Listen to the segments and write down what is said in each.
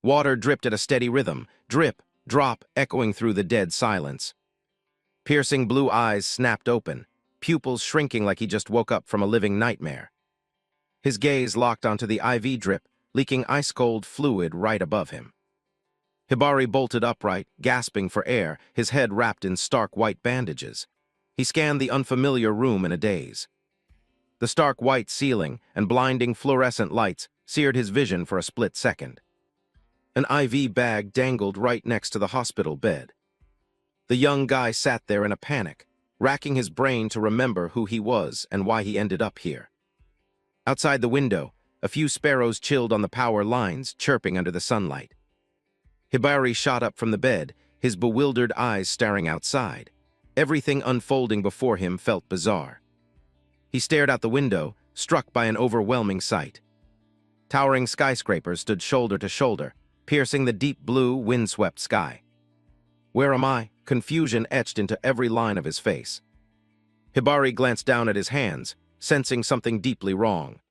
Water dripped at a steady rhythm, drip, drop, echoing through the dead silence. Piercing blue eyes snapped open, pupils shrinking like he just woke up from a living nightmare. His gaze locked onto the IV drip, leaking ice-cold fluid right above him. Hibari bolted upright, gasping for air, his head wrapped in stark white bandages. He scanned the unfamiliar room in a daze. The stark white ceiling and blinding fluorescent lights seared his vision for a split second. An IV bag dangled right next to the hospital bed. The young guy sat there in a panic, racking his brain to remember who he was and why he ended up here. Outside the window, a few sparrows chilled on the power lines, chirping under the sunlight. Hibari shot up from the bed, his bewildered eyes staring outside. Everything unfolding before him felt bizarre. He stared out the window, struck by an overwhelming sight. Towering skyscrapers stood shoulder to shoulder, piercing the deep blue, windswept sky. "Where am I?" Confusion etched into every line of his face. Hibari glanced down at his hands, sensing something deeply wrong.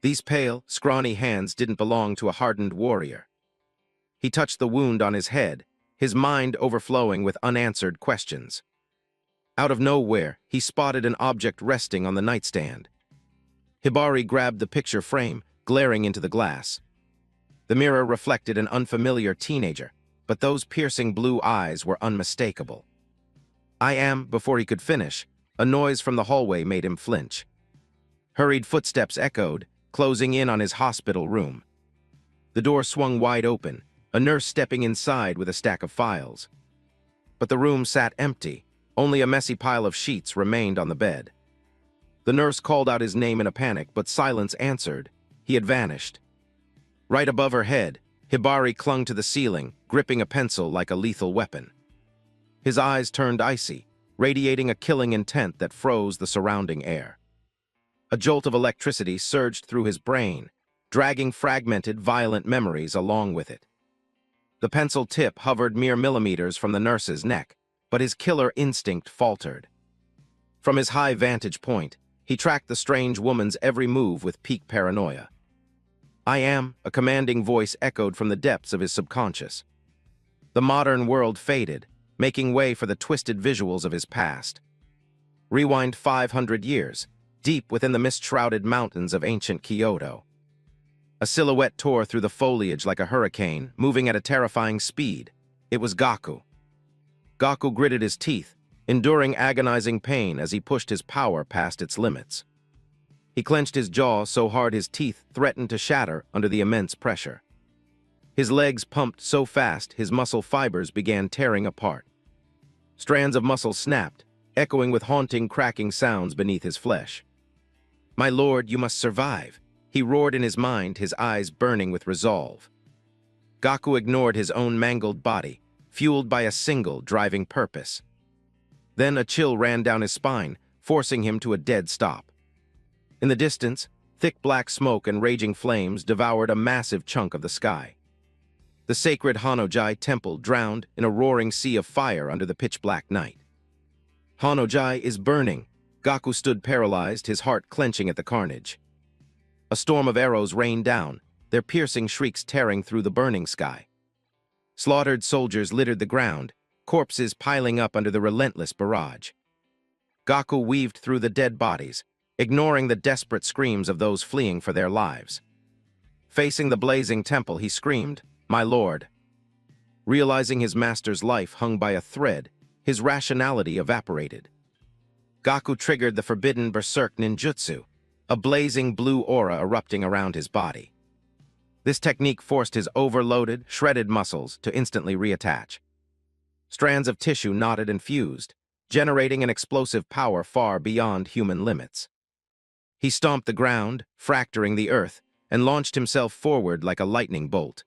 These pale, scrawny hands didn't belong to a hardened warrior. He touched the wound on his head, his mind overflowing with unanswered questions. Out of nowhere, he spotted an object resting on the nightstand. Hibari grabbed the picture frame, glaring into the glass. The mirror reflected an unfamiliar teenager, but those piercing blue eyes were unmistakable. "I am," before he could finish, a noise from the hallway made him flinch. Hurried footsteps echoed, closing in on his hospital room. The door swung wide open, a nurse stepping inside with a stack of files. But the room sat empty, only a messy pile of sheets remained on the bed. The nurse called out his name in a panic, but silence answered. He had vanished. Right above her head, Hibari clung to the ceiling, gripping a pencil like a lethal weapon. His eyes turned icy, radiating a killing intent that froze the surrounding air. A jolt of electricity surged through his brain, dragging fragmented, violent memories along with it. The pencil tip hovered mere millimeters from the nurse's neck, but his killer instinct faltered. From his high vantage point, he tracked the strange woman's every move with peak paranoia. "I am," a commanding voice echoed from the depths of his subconscious. The modern world faded, making way for the twisted visuals of his past. Rewind 500 years, deep within the mist-shrouded mountains of ancient Kyoto. A silhouette tore through the foliage like a hurricane, moving at a terrifying speed. It was Gaku. Gaku gritted his teeth, enduring agonizing pain as he pushed his power past its limits. He clenched his jaw so hard his teeth threatened to shatter under the immense pressure. His legs pumped so fast his muscle fibers began tearing apart. Strands of muscle snapped, echoing with haunting, cracking sounds beneath his flesh. "My lord, you must survive," he roared in his mind, his eyes burning with resolve. Gaku ignored his own mangled body, fueled by a single driving purpose. Then a chill ran down his spine, forcing him to a dead stop. In the distance, thick black smoke and raging flames devoured a massive chunk of the sky. The sacred Hanojai temple drowned in a roaring sea of fire under the pitch-black night. "Hanojai is burning." Gaku stood paralyzed, his heart clenching at the carnage. A storm of arrows rained down, their piercing shrieks tearing through the burning sky. Slaughtered soldiers littered the ground, corpses piling up under the relentless barrage. Gaku weaved through the dead bodies, ignoring the desperate screams of those fleeing for their lives. Facing the blazing temple, he screamed, "My lord." Realizing his master's life hung by a thread, his rationality evaporated. Gaku triggered the forbidden berserk ninjutsu, a blazing blue aura erupting around his body. This technique forced his overloaded, shredded muscles to instantly reattach. Strands of tissue knotted and fused, generating an explosive power far beyond human limits. He stomped the ground, fracturing the earth, and launched himself forward like a lightning bolt.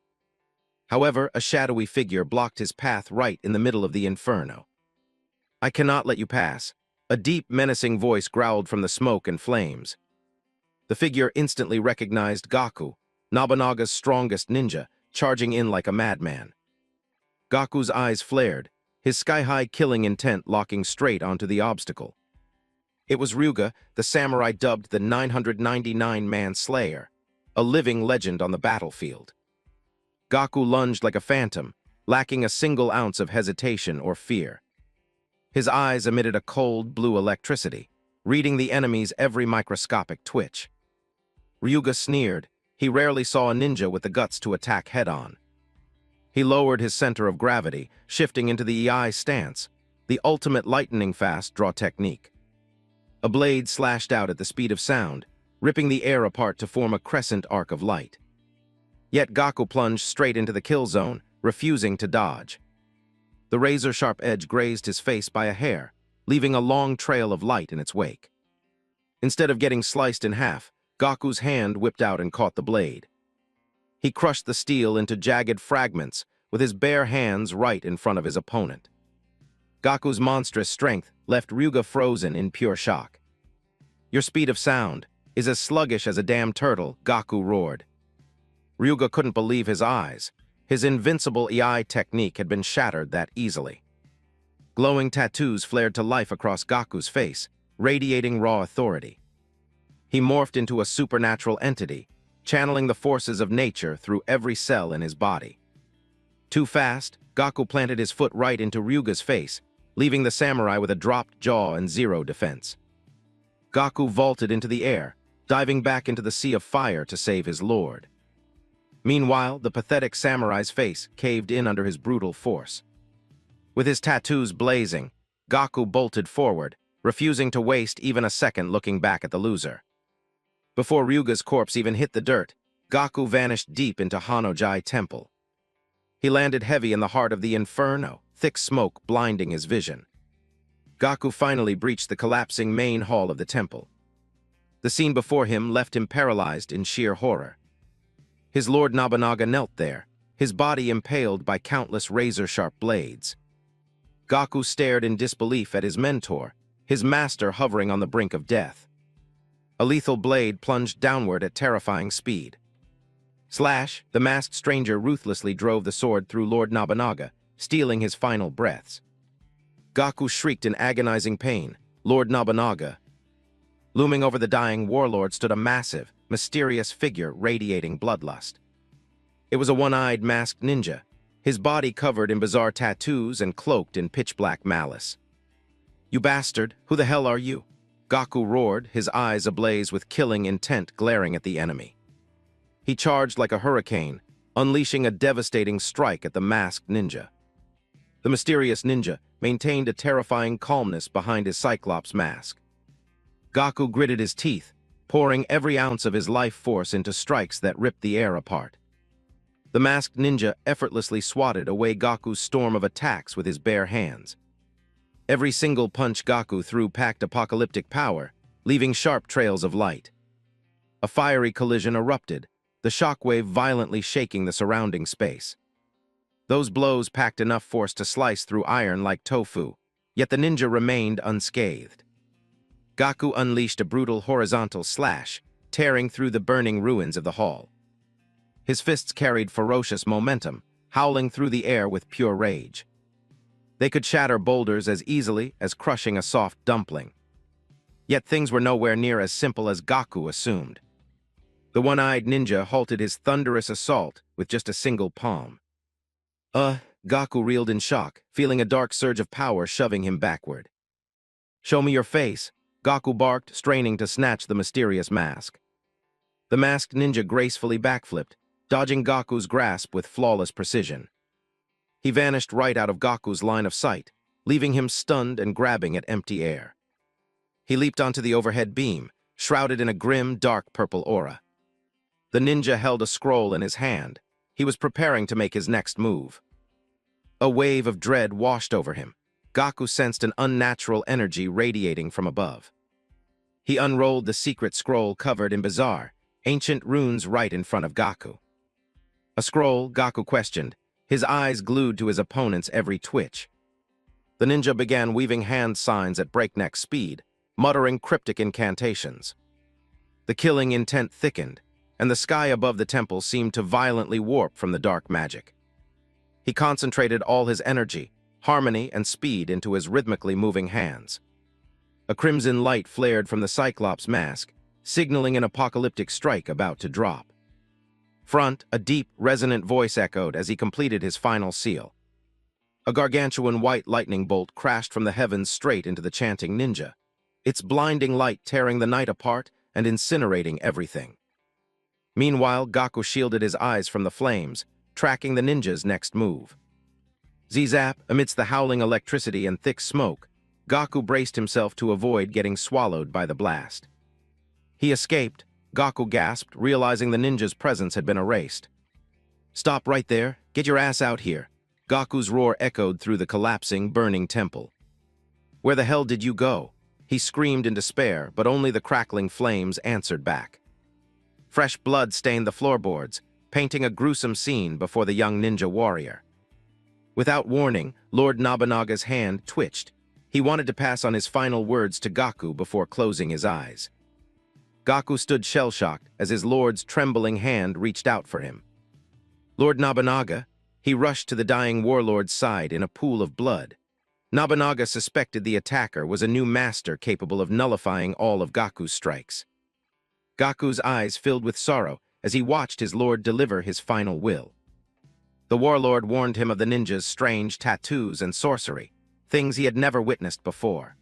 However, a shadowy figure blocked his path right in the middle of the inferno. "I cannot let you pass," a deep, menacing voice growled from the smoke and flames. The figure instantly recognized Gaku, Nobunaga's strongest ninja, charging in like a madman. Gaku's eyes flared, his sky-high killing intent locking straight onto the obstacle. It was Ryuga, the samurai dubbed the 999-man slayer, a living legend on the battlefield. Gaku lunged like a phantom, lacking a single ounce of hesitation or fear. His eyes emitted a cold blue electricity, reading the enemy's every microscopic twitch. Ryuga sneered. He rarely saw a ninja with the guts to attack head-on. He lowered his center of gravity, shifting into the EI stance, the ultimate lightning-fast draw technique. A blade slashed out at the speed of sound, ripping the air apart to form a crescent arc of light. Yet Gaku plunged straight into the kill zone, refusing to dodge. The razor-sharp edge grazed his face by a hair, leaving a long trail of light in its wake. Instead of getting sliced in half, Gaku's hand whipped out and caught the blade. He crushed the steel into jagged fragments with his bare hands right in front of his opponent. Gaku's monstrous strength left Ryuga frozen in pure shock. "Your speed of sound is as sluggish as a damn turtle," Gaku roared. Ryuga couldn't believe his eyes. His invincible EI technique had been shattered that easily. Glowing tattoos flared to life across Gaku's face, radiating raw authority. He morphed into a supernatural entity, channeling the forces of nature through every cell in his body. Too fast, Gaku planted his foot right into Ryuga's face, leaving the samurai with a dropped jaw and zero defense. Gaku vaulted into the air, diving back into the sea of fire to save his lord. Meanwhile, the pathetic samurai's face caved in under his brutal force. With his tattoos blazing, Gaku bolted forward, refusing to waste even a second looking back at the loser. Before Ryuga's corpse even hit the dirt, Gaku vanished deep into Hanojai Temple. He landed heavy in the heart of the inferno, thick smoke blinding his vision. Gaku finally breached the collapsing main hall of the temple. The scene before him left him paralyzed in sheer horror. His Lord Nobunaga knelt there, his body impaled by countless razor-sharp blades. Gaku stared in disbelief at his mentor, his master hovering on the brink of death. A lethal blade plunged downward at terrifying speed. Slash, the masked stranger ruthlessly drove the sword through Lord Nobunaga, stealing his final breaths. Gaku shrieked in agonizing pain. Lord Nobunaga. Looming over the dying warlord stood a massive, mysterious figure radiating bloodlust. It was a one-eyed masked ninja, his body covered in bizarre tattoos and cloaked in pitch-black malice. "You bastard, who the hell are you?" Gaku roared, his eyes ablaze with killing intent glaring at the enemy. He charged like a hurricane, unleashing a devastating strike at the masked ninja. The mysterious ninja maintained a terrifying calmness behind his Cyclops mask. Gaku gritted his teeth, pouring every ounce of his life force into strikes that ripped the air apart. The masked ninja effortlessly swatted away Gaku's storm of attacks with his bare hands. Every single punch Gaku threw packed apocalyptic power, leaving sharp trails of light. A fiery collision erupted, the shockwave violently shaking the surrounding space. Those blows packed enough force to slice through iron like tofu, yet the ninja remained unscathed. Gaku unleashed a brutal horizontal slash, tearing through the burning ruins of the hall. His fists carried ferocious momentum, howling through the air with pure rage. They could shatter boulders as easily as crushing a soft dumpling. Yet things were nowhere near as simple as Gaku assumed. The one-eyed ninja halted his thunderous assault with just a single palm. Gaku reeled in shock, feeling a dark surge of power shoving him backward. "Show me your face," Gaku barked, straining to snatch the mysterious mask. The masked ninja gracefully backflipped, dodging Gaku's grasp with flawless precision. He vanished right out of Gaku's line of sight, leaving him stunned and grabbing at empty air. He leaped onto the overhead beam, shrouded in a grim, dark purple aura. The ninja held a scroll in his hand. He was preparing to make his next move. A wave of dread washed over him. Gaku sensed an unnatural energy radiating from above. He unrolled the secret scroll covered in bizarre, ancient runes right in front of Gaku. "A scroll?" Gaku questioned, his eyes glued to his opponent's every twitch. The ninja began weaving hand signs at breakneck speed, muttering cryptic incantations. The killing intent thickened, and the sky above the temple seemed to violently warp from the dark magic. He concentrated all his energy, harmony, and speed into his rhythmically moving hands. A crimson light flared from the Cyclops mask, signaling an apocalyptic strike about to drop. Front, a deep, resonant voice echoed as he completed his final seal. A gargantuan white lightning bolt crashed from the heavens straight into the chanting ninja, its blinding light tearing the night apart and incinerating everything. Meanwhile, Gaku shielded his eyes from the flames, tracking the ninja's next move. Zap, amidst the howling electricity and thick smoke, Gaku braced himself to avoid getting swallowed by the blast. He escaped, Gaku gasped, realizing the ninja's presence had been erased. "Stop right there, get your ass out here," Gaku's roar echoed through the collapsing, burning temple. "Where the hell did you go?" He screamed in despair, but only the crackling flames answered back. Fresh blood stained the floorboards, painting a gruesome scene before the young ninja warrior. Without warning, Lord Nobunaga's hand twitched. He wanted to pass on his final words to Gaku before closing his eyes. Gaku stood shell-shocked as his lord's trembling hand reached out for him. "Lord Nobunaga," he rushed to the dying warlord's side in a pool of blood. Nobunaga suspected the attacker was a new master capable of nullifying all of Gaku's strikes. Gaku's eyes filled with sorrow as he watched his lord deliver his final will. The warlord warned him of the ninja's strange tattoos and sorcery, things he had never witnessed before.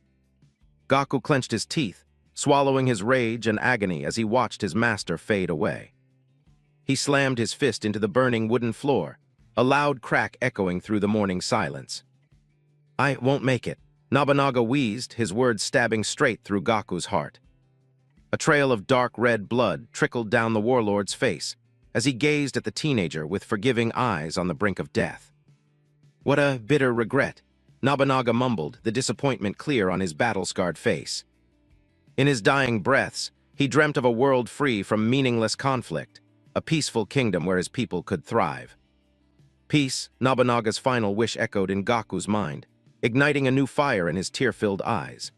Gaku clenched his teeth, swallowing his rage and agony as he watched his master fade away. He slammed his fist into the burning wooden floor, a loud crack echoing through the morning silence. "I won't make it," Nobunaga wheezed, his words stabbing straight through Gaku's heart. A trail of dark red blood trickled down the warlord's face as he gazed at the teenager with forgiving eyes on the brink of death. "What a bitter regret," Nobunaga mumbled, the disappointment clear on his battle-scarred face. In his dying breaths, he dreamt of a world free from meaningless conflict, a peaceful kingdom where his people could thrive. Peace, Nobunaga's final wish echoed in Gaku's mind, igniting a new fire in his tear-filled eyes.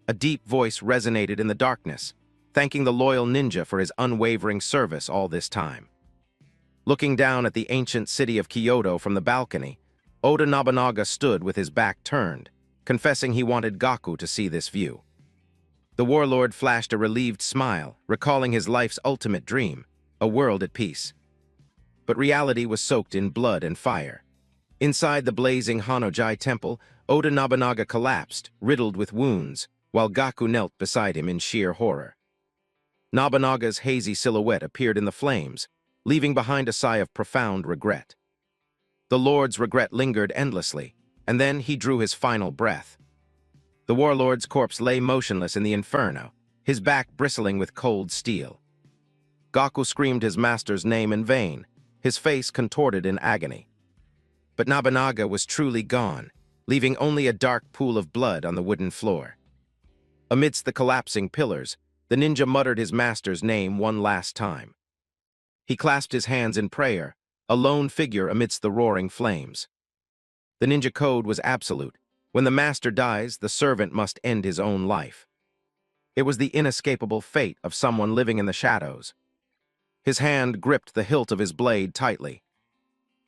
A deep voice resonated in the darkness, thanking the loyal ninja for his unwavering service all this time. Looking down at the ancient city of Kyoto from the balcony, Oda Nobunaga stood with his back turned, confessing he wanted Gaku to see this view. The warlord flashed a relieved smile, recalling his life's ultimate dream, a world at peace. But reality was soaked in blood and fire. Inside the blazing Hanojai temple, Oda Nobunaga collapsed, riddled with wounds, while Gaku knelt beside him in sheer horror. Nobunaga's hazy silhouette appeared in the flames, leaving behind a sigh of profound regret. The lord's regret lingered endlessly, and then he drew his final breath. The warlord's corpse lay motionless in the inferno, his back bristling with cold steel. Gaku screamed his master's name in vain, his face contorted in agony. But Nobunaga was truly gone, leaving only a dark pool of blood on the wooden floor. Amidst the collapsing pillars, the ninja muttered his master's name one last time. He clasped his hands in prayer, a lone figure amidst the roaring flames. The ninja code was absolute. When the master dies, the servant must end his own life. It was the inescapable fate of someone living in the shadows. His hand gripped the hilt of his blade tightly.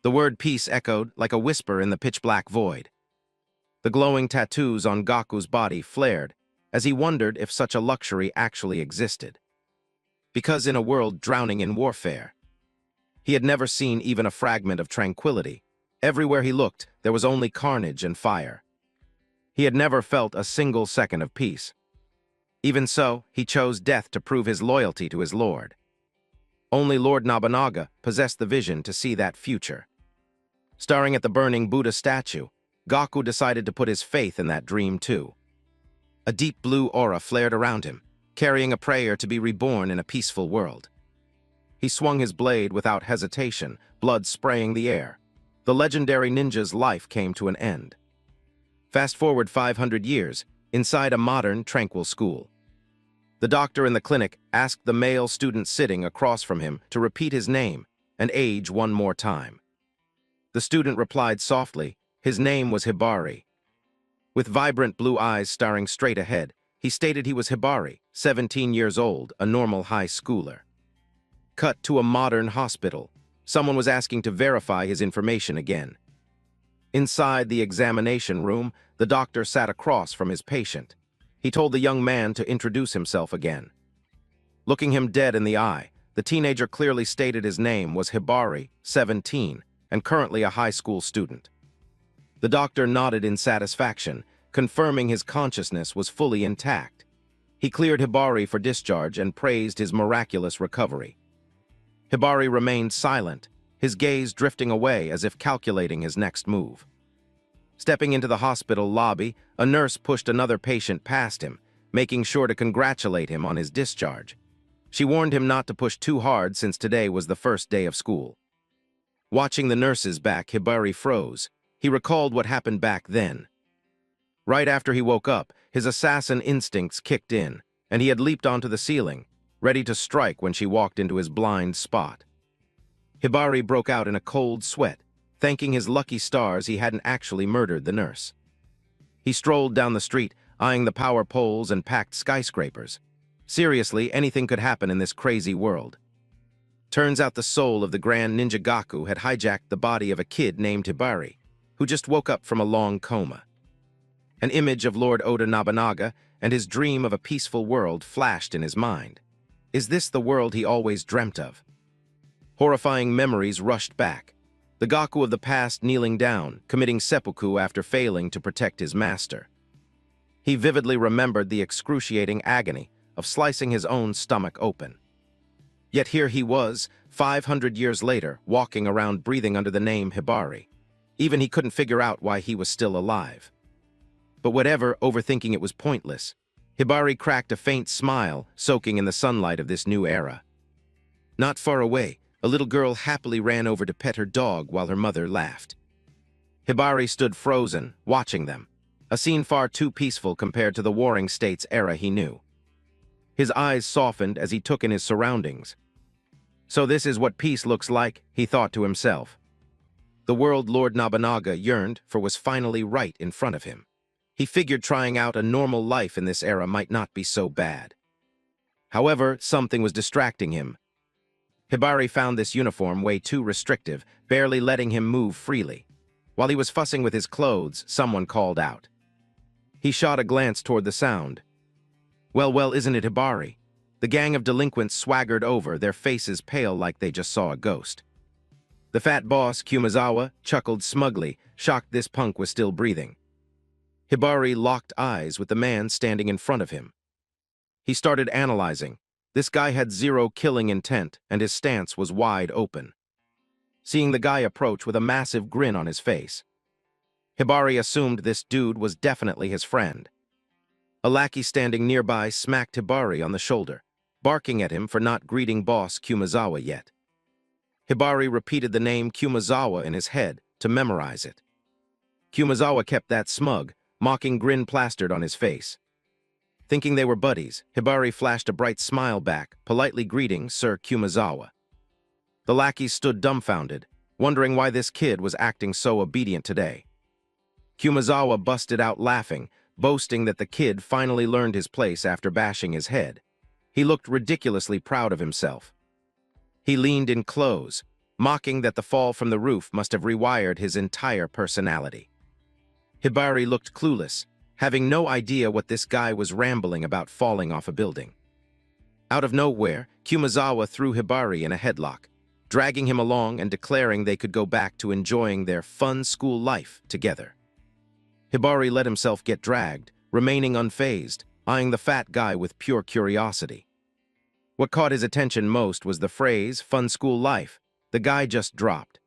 The word peace echoed like a whisper in the pitch-black void. The glowing tattoos on Gaku's body flared as he wondered if such a luxury actually existed. Because in a world drowning in warfare, he had never seen even a fragment of tranquility. Everywhere he looked, there was only carnage and fire. He had never felt a single second of peace. Even so, he chose death to prove his loyalty to his lord. Only Lord Nobunaga possessed the vision to see that future. Staring at the burning Buddha statue, Gaku decided to put his faith in that dream too. A deep blue aura flared around him, carrying a prayer to be reborn in a peaceful world. He swung his blade without hesitation, blood spraying the air. The legendary ninja's life came to an end. Fast forward 500 years, inside a modern, tranquil school. The doctor in the clinic asked the male student sitting across from him to repeat his name and age one more time. The student replied softly, his name was Hibari. With vibrant blue eyes staring straight ahead, he stated he was Hibari, 17 years old, a normal high schooler. Cut to a modern hospital. Someone was asking to verify his information again. Inside the examination room, the doctor sat across from his patient. He told the young man to introduce himself again. Looking him dead in the eye, The teenager clearly stated his name was Hibari, 17, and currently a high school student. The doctor nodded in satisfaction, confirming his consciousness was fully intact. He cleared Hibari for discharge and praised his miraculous recovery. Hibari remained silent, his gaze drifting away as if calculating his next move. Stepping into the hospital lobby, a nurse pushed another patient past him, making sure to congratulate him on his discharge. She warned him not to push too hard since today was the first day of school. Watching the nurse's back, Hibari froze. He recalled what happened back then. Right after he woke up, his assassin instincts kicked in, and he had leaped onto the ceiling, ready to strike when she walked into his blind spot. Hibari broke out in a cold sweat, thanking his lucky stars he hadn't actually murdered the nurse. He strolled down the street, eyeing the power poles and packed skyscrapers. Seriously, anything could happen in this crazy world. Turns out the soul of the Grand Ninja Gaku had hijacked the body of a kid named Hibari, who just woke up from a long coma. An image of Lord Oda Nobunaga and his dream of a peaceful world flashed in his mind. Is this the world he always dreamt of? Horrifying memories rushed back. The Gaku of the past kneeling down, committing seppuku after failing to protect his master. He vividly remembered the excruciating agony of slicing his own stomach open. Yet here he was, 500 years later, walking around breathing under the name Hibari. Even he couldn't figure out why he was still alive. But whatever, overthinking it was pointless. Hibari cracked a faint smile, soaking in the sunlight of this new era. Not far away, a little girl happily ran over to pet her dog while her mother laughed. Hibari stood frozen, watching them, a scene far too peaceful compared to the Warring States era he knew. His eyes softened as he took in his surroundings. So this is what peace looks like, he thought to himself. The world Lord Nobunaga yearned for was finally right in front of him. He figured trying out a normal life in this era might not be so bad. However, something was distracting him. Hibari found this uniform way too restrictive, barely letting him move freely. While he was fussing with his clothes, someone called out. He shot a glance toward the sound. Well, isn't it Hibari? The gang of delinquents swaggered over, their faces pale like they just saw a ghost. The fat boss, Kumazawa, chuckled smugly, shocked this punk was still breathing. Hibari locked eyes with the man standing in front of him. He started analyzing. This guy had zero killing intent, and his stance was wide open. Seeing the guy approach with a massive grin on his face, Hibari assumed this dude was definitely his friend. A lackey standing nearby smacked Hibari on the shoulder, barking at him for not greeting boss Kumazawa yet. Hibari repeated the name Kumazawa in his head to memorize it. Kumazawa kept that smug, mocking grin plastered on his face. Thinking they were buddies, Hibari flashed a bright smile back, politely greeting Sir Kumazawa. The lackeys stood dumbfounded, wondering why this kid was acting so obedient today. Kumazawa busted out laughing, boasting that the kid finally learned his place after bashing his head. He looked ridiculously proud of himself. He leaned in close, mocking that the fall from the roof must have rewired his entire personality. Hibari looked clueless, having no idea what this guy was rambling about falling off a building. Out of nowhere, Kumazawa threw Hibari in a headlock, dragging him along and declaring they could go back to enjoying their fun school life together. Hibari let himself get dragged, remaining unfazed, eyeing the fat guy with pure curiosity. What caught his attention most was the phrase, fun school life, the guy just dropped.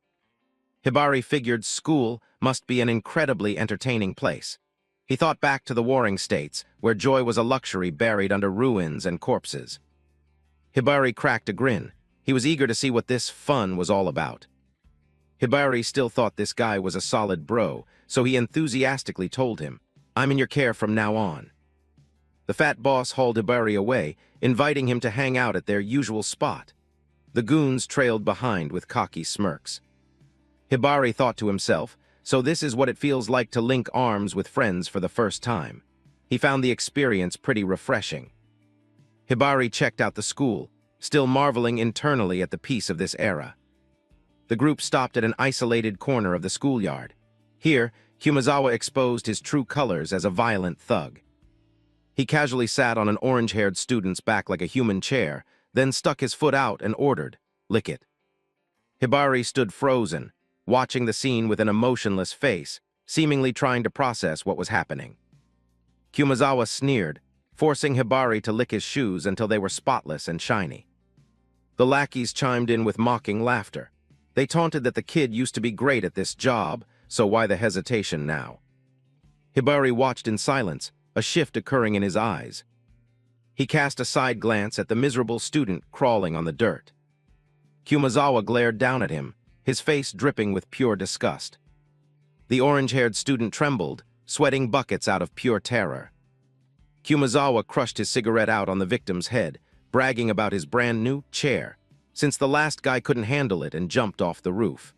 Hibari figured school must be an incredibly entertaining place. He thought back to the Warring States, where joy was a luxury buried under ruins and corpses. Hibari cracked a grin. He was eager to see what this fun was all about. Hibari still thought this guy was a solid bro, so he enthusiastically told him, "I'm in your care from now on." The fat boss hauled Hibari away, inviting him to hang out at their usual spot. The goons trailed behind with cocky smirks. Hibari thought to himself, so this is what it feels like to link arms with friends for the first time. He found the experience pretty refreshing. Hibari checked out the school, still marveling internally at the peace of this era. The group stopped at an isolated corner of the schoolyard. Here, Kumazawa exposed his true colors as a violent thug. He casually sat on an orange-haired student's back like a human chair, then stuck his foot out and ordered, "Lick it." Hibari stood frozen, watching the scene with an emotionless face, seemingly trying to process what was happening. Kumazawa sneered, forcing Hibari to lick his shoes until they were spotless and shiny. The lackeys chimed in with mocking laughter. They taunted that the kid used to be great at this job, so why the hesitation now? Hibari watched in silence, a shift occurring in his eyes. He cast a side glance at the miserable student crawling on the dirt. Kumazawa glared down at him, his face dripping with pure disgust. The orange-haired student trembled, sweating buckets out of pure terror. Kumazawa crushed his cigarette out on the victim's head, bragging about his brand-new chair, since the last guy couldn't handle it and jumped off the roof.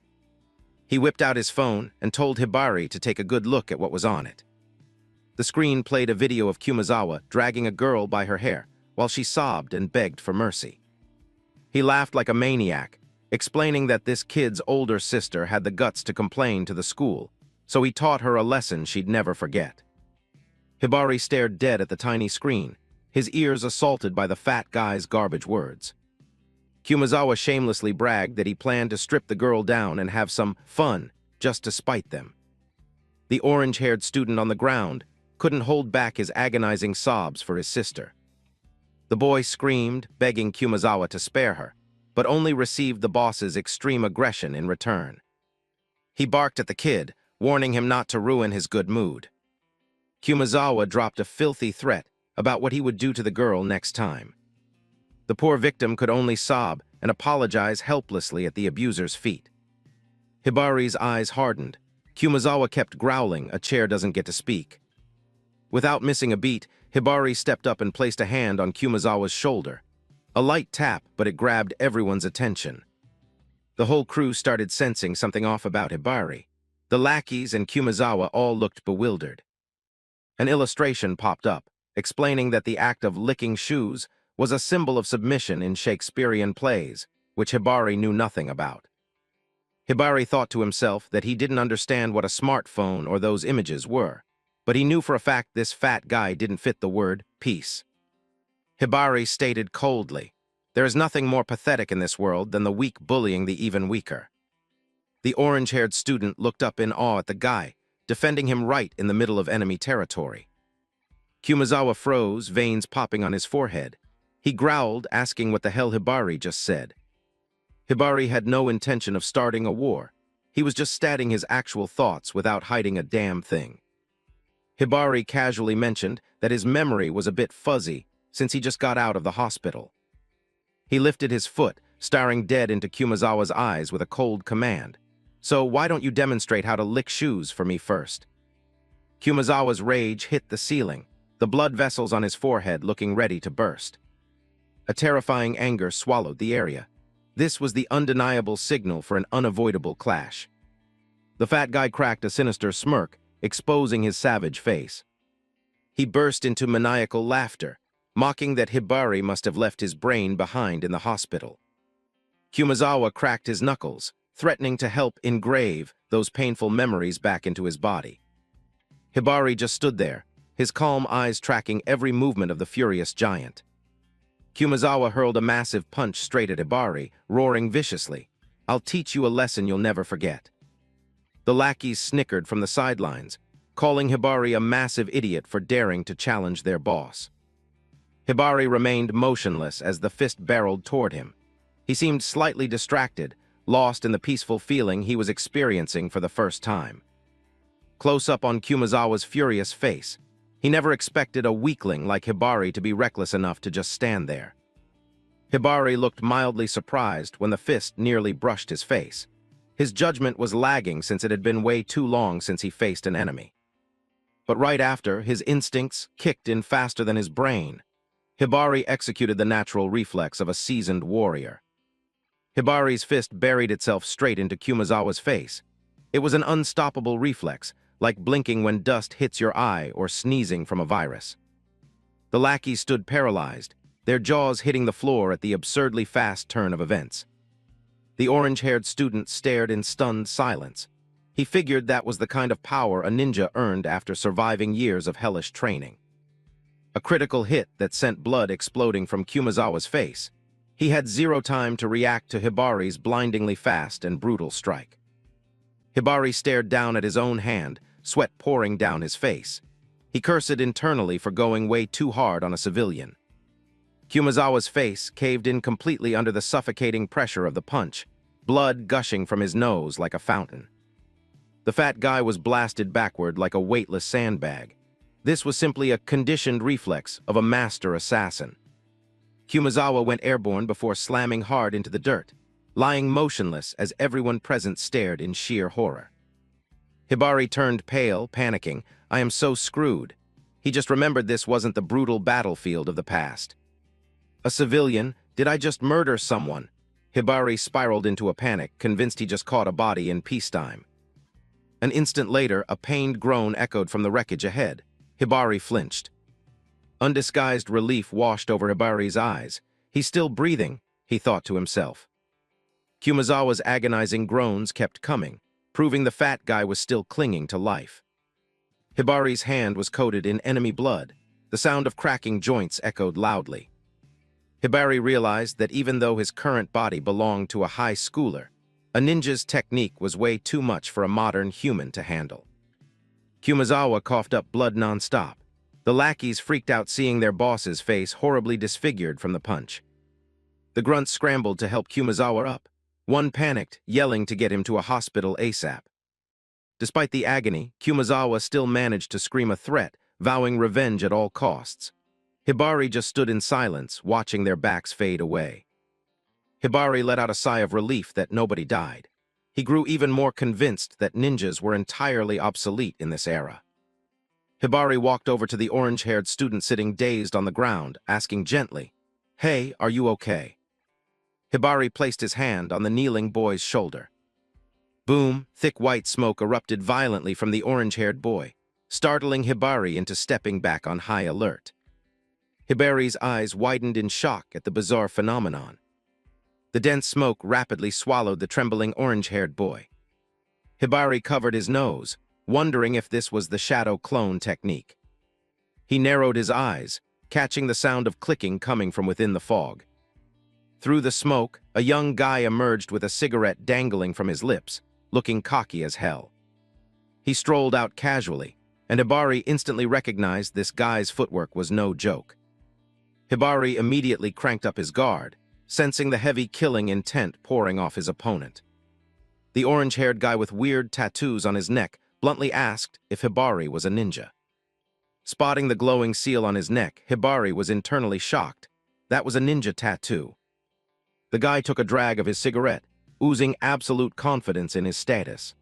He whipped out his phone and told Hibari to take a good look at what was on it. The screen played a video of Kumazawa dragging a girl by her hair while she sobbed and begged for mercy. He laughed like a maniac, explaining that this kid's older sister had the guts to complain to the school, so he taught her a lesson she'd never forget. Hibari stared dead at the tiny screen, his ears assaulted by the fat guy's garbage words. Kumazawa shamelessly bragged that he planned to strip the girl down and have some fun just to spite them. The orange-haired student on the ground couldn't hold back his agonizing sobs for his sister. The boy screamed, begging Kumazawa to spare her, but only received the boss's extreme aggression in return. He barked at the kid, warning him not to ruin his good mood. Kumazawa dropped a filthy threat about what he would do to the girl next time. The poor victim could only sob and apologize helplessly at the abuser's feet. Hibari's eyes hardened. Kumazawa kept growling, "A chair doesn't get to speak." Without missing a beat, Hibari stepped up and placed a hand on Kumazawa's shoulder. A light tap, but it grabbed everyone's attention. The whole crew started sensing something off about Hibari. The lackeys and Kumazawa all looked bewildered. An illustration popped up, explaining that the act of licking shoes was a symbol of submission in Shakespearean plays, which Hibari knew nothing about. Hibari thought to himself that he didn't understand what a smartphone or those images were, but he knew for a fact this fat guy didn't fit the word peace. Hibari stated coldly, "There is nothing more pathetic in this world than the weak bullying the even weaker." The orange-haired student looked up in awe at the guy, defending him right in the middle of enemy territory. Kumazawa froze, veins popping on his forehead. He growled, asking what the hell Hibari just said. Hibari had no intention of starting a war. He was just stating his actual thoughts without hiding a damn thing. Hibari casually mentioned that his memory was a bit fuzzy since he just got out of the hospital. He lifted his foot, staring dead into Kumazawa's eyes with a cold command. "So why don't you demonstrate how to lick shoes for me first?" Kumazawa's rage hit the ceiling, the blood vessels on his forehead looking ready to burst. A terrifying anger swallowed the area. This was the undeniable signal for an unavoidable clash. The fat guy cracked a sinister smirk, exposing his savage face. He burst into maniacal laughter, mocking that Hibari must have left his brain behind in the hospital. Kumazawa cracked his knuckles, threatening to help engrave those painful memories back into his body. Hibari just stood there, his calm eyes tracking every movement of the furious giant. Kumazawa hurled a massive punch straight at Hibari, roaring viciously, "I'll teach you a lesson you'll never forget." The lackeys snickered from the sidelines, calling Hibari a massive idiot for daring to challenge their boss. Hibari remained motionless as the fist barreled toward him. He seemed slightly distracted, lost in the peaceful feeling he was experiencing for the first time. Close up on Kumazawa's furious face, he never expected a weakling like Hibari to be reckless enough to just stand there. Hibari looked mildly surprised when the fist nearly brushed his face. His judgment was lagging since it had been way too long since he faced an enemy. But right after, his instincts kicked in faster than his brain. Hibari executed the natural reflex of a seasoned warrior. Hibari's fist buried itself straight into Kumazawa's face. It was an unstoppable reflex, like blinking when dust hits your eye or sneezing from a virus. The lackeys stood paralyzed, their jaws hitting the floor at the absurdly fast turn of events. The orange-haired student stared in stunned silence. He figured that was the kind of power a ninja earned after surviving years of hellish training. A critical hit that sent blood exploding from Kumazawa's face. He had zero time to react to Hibari's blindingly fast and brutal strike. Hibari stared down at his own hand, sweat pouring down his face. He cursed internally for going way too hard on a civilian. Kumazawa's face caved in completely under the suffocating pressure of the punch, blood gushing from his nose like a fountain. The fat guy was blasted backward like a weightless sandbag. This was simply a conditioned reflex of a master assassin. Kumazawa went airborne before slamming hard into the dirt, lying motionless as everyone present stared in sheer horror. Hibari turned pale, panicking. "I am so screwed." He just remembered this wasn't the brutal battlefield of the past. A civilian? Did I just murder someone? Hibari spiraled into a panic, convinced he just caught a body in peacetime. An instant later, a pained groan echoed from the wreckage ahead. Hibari flinched. Undisguised relief washed over Hibari's eyes. "He's still breathing," he thought to himself. Kumazawa's agonizing groans kept coming, proving the fat guy was still clinging to life. Hibari's hand was coated in enemy blood. The sound of cracking joints echoed loudly. Hibari realized that even though his current body belonged to a high schooler, a ninja's technique was way too much for a modern human to handle. Kumazawa coughed up blood non-stop. The lackeys freaked out seeing their boss's face horribly disfigured from the punch. The grunts scrambled to help Kumazawa up. One panicked, yelling to get him to a hospital ASAP. Despite the agony, Kumazawa still managed to scream a threat, vowing revenge at all costs. Hibari just stood in silence, watching their backs fade away. Hibari let out a sigh of relief that nobody died. He grew even more convinced that ninjas were entirely obsolete in this era. Hibari walked over to the orange-haired student sitting dazed on the ground, asking gently, "Hey, are you okay?" Hibari placed his hand on the kneeling boy's shoulder. Boom, thick white smoke erupted violently from the orange-haired boy, startling Hibari into stepping back on high alert. Hibari's eyes widened in shock at the bizarre phenomenon. The dense smoke rapidly swallowed the trembling orange-haired boy. Hibari covered his nose, wondering if this was the shadow clone technique. He narrowed his eyes, catching the sound of clicking coming from within the fog. Through the smoke, a young guy emerged with a cigarette dangling from his lips, looking cocky as hell. He strolled out casually, and Hibari instantly recognized this guy's footwork was no joke. Hibari immediately cranked up his guard, sensing the heavy killing intent pouring off his opponent. The orange-haired guy with weird tattoos on his neck bluntly asked if Hibari was a ninja. Spotting the glowing seal on his neck, Hibari was internally shocked. That was a ninja tattoo. The guy took a drag of his cigarette, oozing absolute confidence in his status.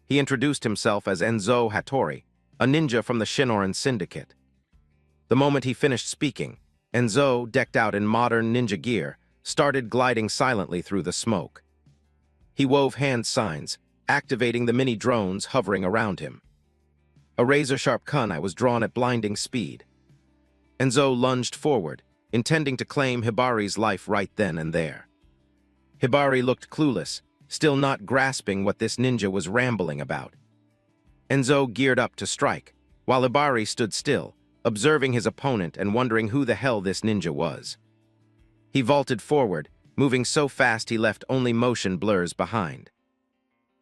He introduced himself as Enzo Hattori, a ninja from the Shinoran Syndicate. The moment he finished speaking, Enzo, decked out in modern ninja gear, started gliding silently through the smoke. He wove hand signs, activating the mini drones hovering around him. A razor-sharp kunai was drawn at blinding speed. Enzo lunged forward, intending to claim Hibari's life right then and there. Hibari looked clueless, still not grasping what this ninja was rambling about. Enzo geared up to strike, while Hibari stood still, observing his opponent and wondering who the hell this ninja was. He vaulted forward, moving so fast he left only motion blurs behind.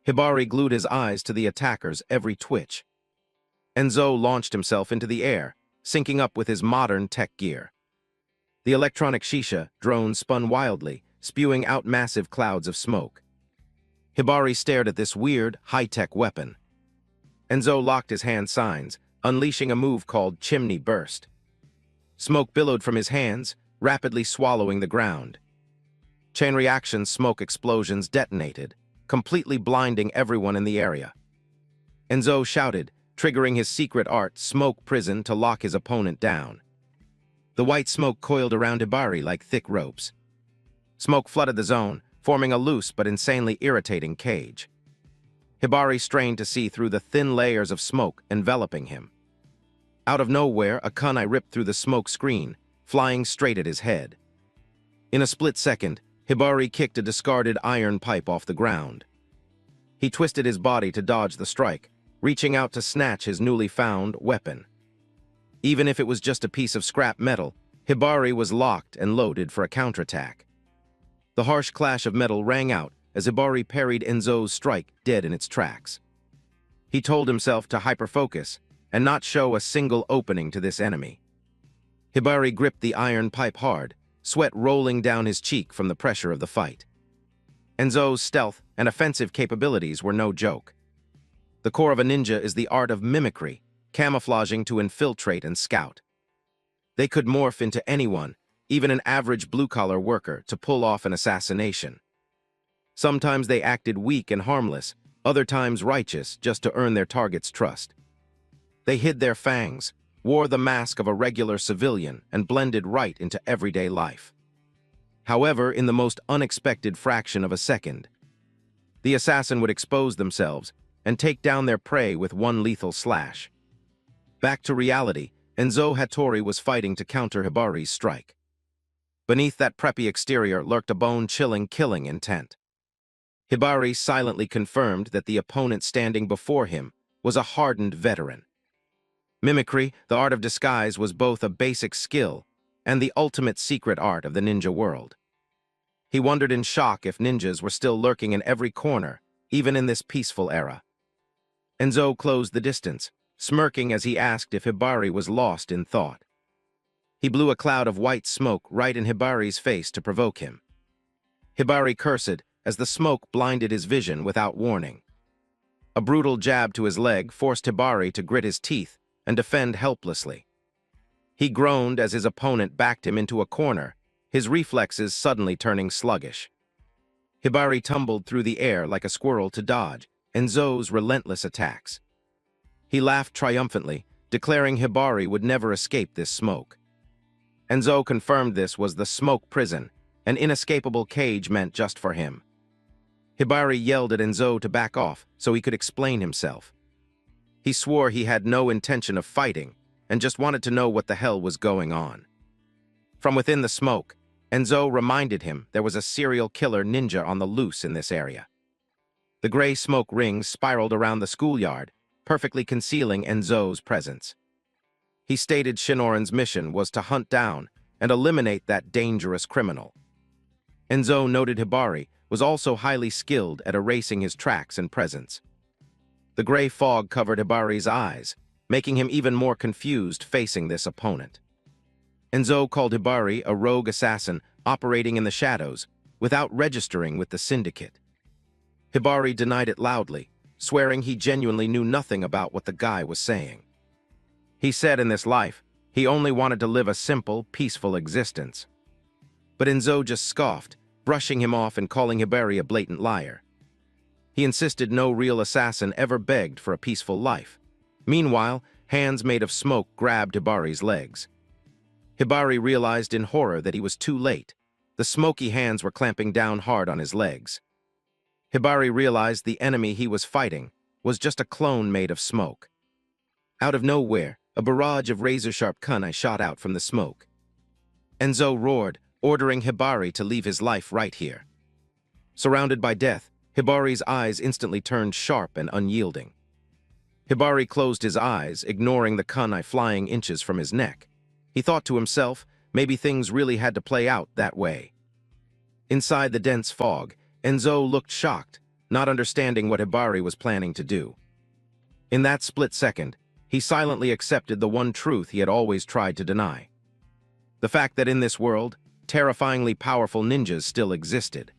Hibari glued his eyes to the attacker's every twitch. Enzo launched himself into the air, syncing up with his modern tech gear. The electronic shisha drone spun wildly, spewing out massive clouds of smoke. Hibari stared at this weird, high-tech weapon. Enzo locked his hand signs, unleashing a move called Chimney Burst. Smoke billowed from his hands, rapidly swallowing the ground. Chain reaction smoke explosions detonated, completely blinding everyone in the area. Enzo shouted, triggering his secret art, Smoke Prison, to lock his opponent down. The white smoke coiled around Hibari like thick ropes. Smoke flooded the zone, forming a loose but insanely irritating cage. Hibari strained to see through the thin layers of smoke enveloping him. Out of nowhere, a kunai ripped through the smoke screen, flying straight at his head. In a split second, Hibari kicked a discarded iron pipe off the ground. He twisted his body to dodge the strike, reaching out to snatch his newly found weapon. Even if it was just a piece of scrap metal, Hibari was locked and loaded for a counterattack. The harsh clash of metal rang out as Hibari parried Enzo's strike dead in its tracks. He told himself to hyperfocus and not show a single opening to this enemy. Hibari gripped the iron pipe hard, sweat rolling down his cheek from the pressure of the fight. Enzo's stealth and offensive capabilities were no joke. The core of a ninja is the art of mimicry, camouflaging to infiltrate and scout. They could morph into anyone, even an average blue-collar worker, to pull off an assassination. Sometimes they acted weak and harmless, other times righteous, just to earn their target's trust. They hid their fangs, wore the mask of a regular civilian, and blended right into everyday life. However, in the most unexpected fraction of a second, the assassin would expose themselves and take down their prey with one lethal slash. Back to reality, Enzo Hattori was fighting to counter Hibari's strike. Beneath that preppy exterior lurked a bone-chilling killing intent. Hibari silently confirmed that the opponent standing before him was a hardened veteran. Mimicry, the art of disguise, was both a basic skill and the ultimate secret art of the ninja world. He wondered in shock if ninjas were still lurking in every corner, even in this peaceful era. Enzo closed the distance, smirking as he asked if Hibari was lost in thought. He blew a cloud of white smoke right in Hibari's face to provoke him. Hibari cursed as the smoke blinded his vision without warning. A brutal jab to his leg forced Hibari to grit his teeth and defend helplessly. He groaned as his opponent backed him into a corner, his reflexes suddenly turning sluggish. Hibari tumbled through the air like a squirrel to dodge Enzo's relentless attacks. He laughed triumphantly, declaring Hibari would never escape this smoke. Enzo confirmed this was the smoke prison, an inescapable cage meant just for him. Hibari yelled at Enzo to back off so he could explain himself. He swore he had no intention of fighting and just wanted to know what the hell was going on. From within the smoke, Enzo reminded him there was a serial killer ninja on the loose in this area. The gray smoke rings spiraled around the schoolyard, perfectly concealing Enzo's presence. He stated Shinoran's mission was to hunt down and eliminate that dangerous criminal. Enzo noted Hibari was also highly skilled at erasing his tracks and presence. The gray fog covered Hibari's eyes, making him even more confused facing this opponent. Enzo called Hibari a rogue assassin operating in the shadows without registering with the syndicate. Hibari denied it loudly, swearing he genuinely knew nothing about what the guy was saying. He said in this life, he only wanted to live a simple, peaceful existence. But Enzo just scoffed, brushing him off and calling Hibari a blatant liar. He insisted no real assassin ever begged for a peaceful life. Meanwhile, hands made of smoke grabbed Hibari's legs. Hibari realized in horror that he was too late. The smoky hands were clamping down hard on his legs. Hibari realized the enemy he was fighting was just a clone made of smoke. Out of nowhere, a barrage of razor-sharp kunai shot out from the smoke. Enzo roared, ordering Hibari to leave his life right here. Surrounded by death, Hibari's eyes instantly turned sharp and unyielding. Hibari closed his eyes, ignoring the kunai flying inches from his neck. He thought to himself, maybe things really had to play out that way. Inside the dense fog, Enzo looked shocked, not understanding what Hibari was planning to do. In that split second, he silently accepted the one truth he had always tried to deny. The fact that in this world, terrifyingly powerful ninjas still existed.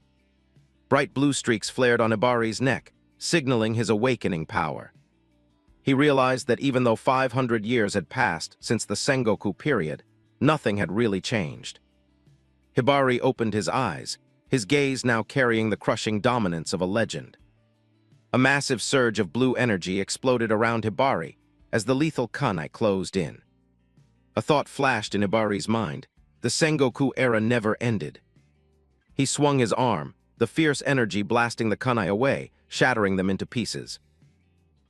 Bright blue streaks flared on Hibari's neck, signaling his awakening power. He realized that even though 500 years had passed since the Sengoku period, nothing had really changed. Hibari opened his eyes, his gaze now carrying the crushing dominance of a legend. A massive surge of blue energy exploded around Hibari as the lethal kunai closed in. A thought flashed in Hibari's mind. The Sengoku era never ended. He swung his arm, the fierce energy blasting the kunai away, shattering them into pieces.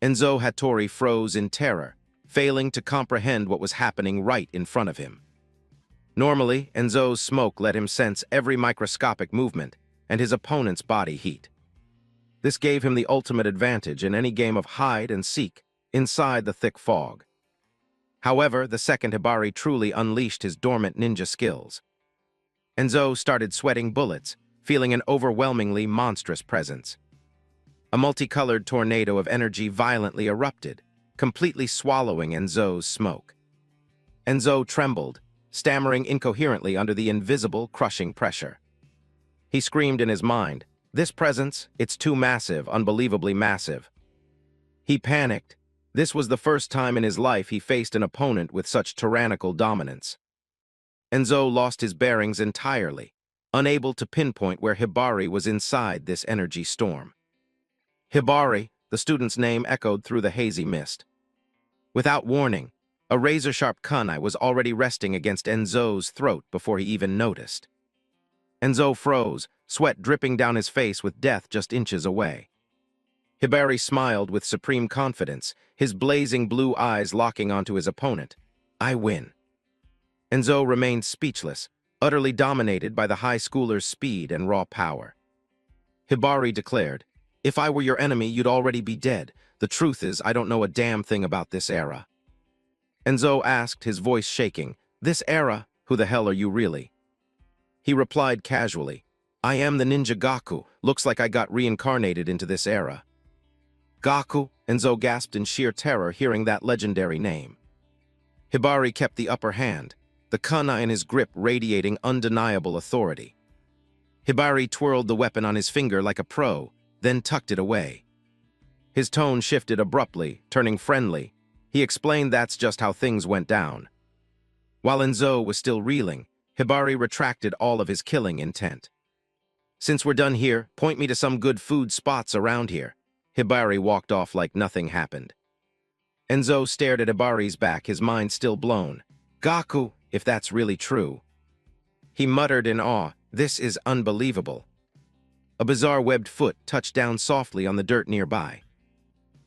Enzo Hattori froze in terror, failing to comprehend what was happening right in front of him. Normally, Enzo's smoke let him sense every microscopic movement and his opponent's body heat. This gave him the ultimate advantage in any game of hide and seek inside the thick fog. However, the second Hibari truly unleashed his dormant ninja skills. Enzo started sweating bullets, feeling an overwhelmingly monstrous presence. A multicolored tornado of energy violently erupted, completely swallowing Enzo's smoke. Enzo trembled, stammering incoherently under the invisible, crushing pressure. He screamed in his mind, "This presence, it's too massive, unbelievably massive." He panicked. This was the first time in his life he faced an opponent with such tyrannical dominance. Enzo lost his bearings entirely, unable to pinpoint where Hibari was inside this energy storm. Hibari, the student's name, echoed through the hazy mist. Without warning, a razor-sharp kunai was already resting against Enzo's throat before he even noticed. Enzo froze, sweat dripping down his face with death just inches away. Hibari smiled with supreme confidence, his blazing blue eyes locking onto his opponent. "I win." Enzo remained speechless, utterly dominated by the high schooler's speed and raw power. Hibari declared, "If I were your enemy, you'd already be dead. The truth is, I don't know a damn thing about this era." Enzo asked, his voice shaking, "This era? Who the hell are you really?" He replied casually, "I am the ninja Gaku. Looks like I got reincarnated into this era." "Gaku?" Enzo gasped in sheer terror hearing that legendary name. Hibari kept the upper hand, the kunai in his grip radiating undeniable authority. Hibari twirled the weapon on his finger like a pro, then tucked it away. His tone shifted abruptly, turning friendly. He explained that's just how things went down. While Enzo was still reeling, Hibari retracted all of his killing intent. "Since we're done here, point me to some good food spots around here." Hibari walked off like nothing happened. Enzo stared at Hibari's back, his mind still blown. "Gaku, if that's really true." He muttered in awe, "This is unbelievable." A bizarre webbed foot touched down softly on the dirt nearby.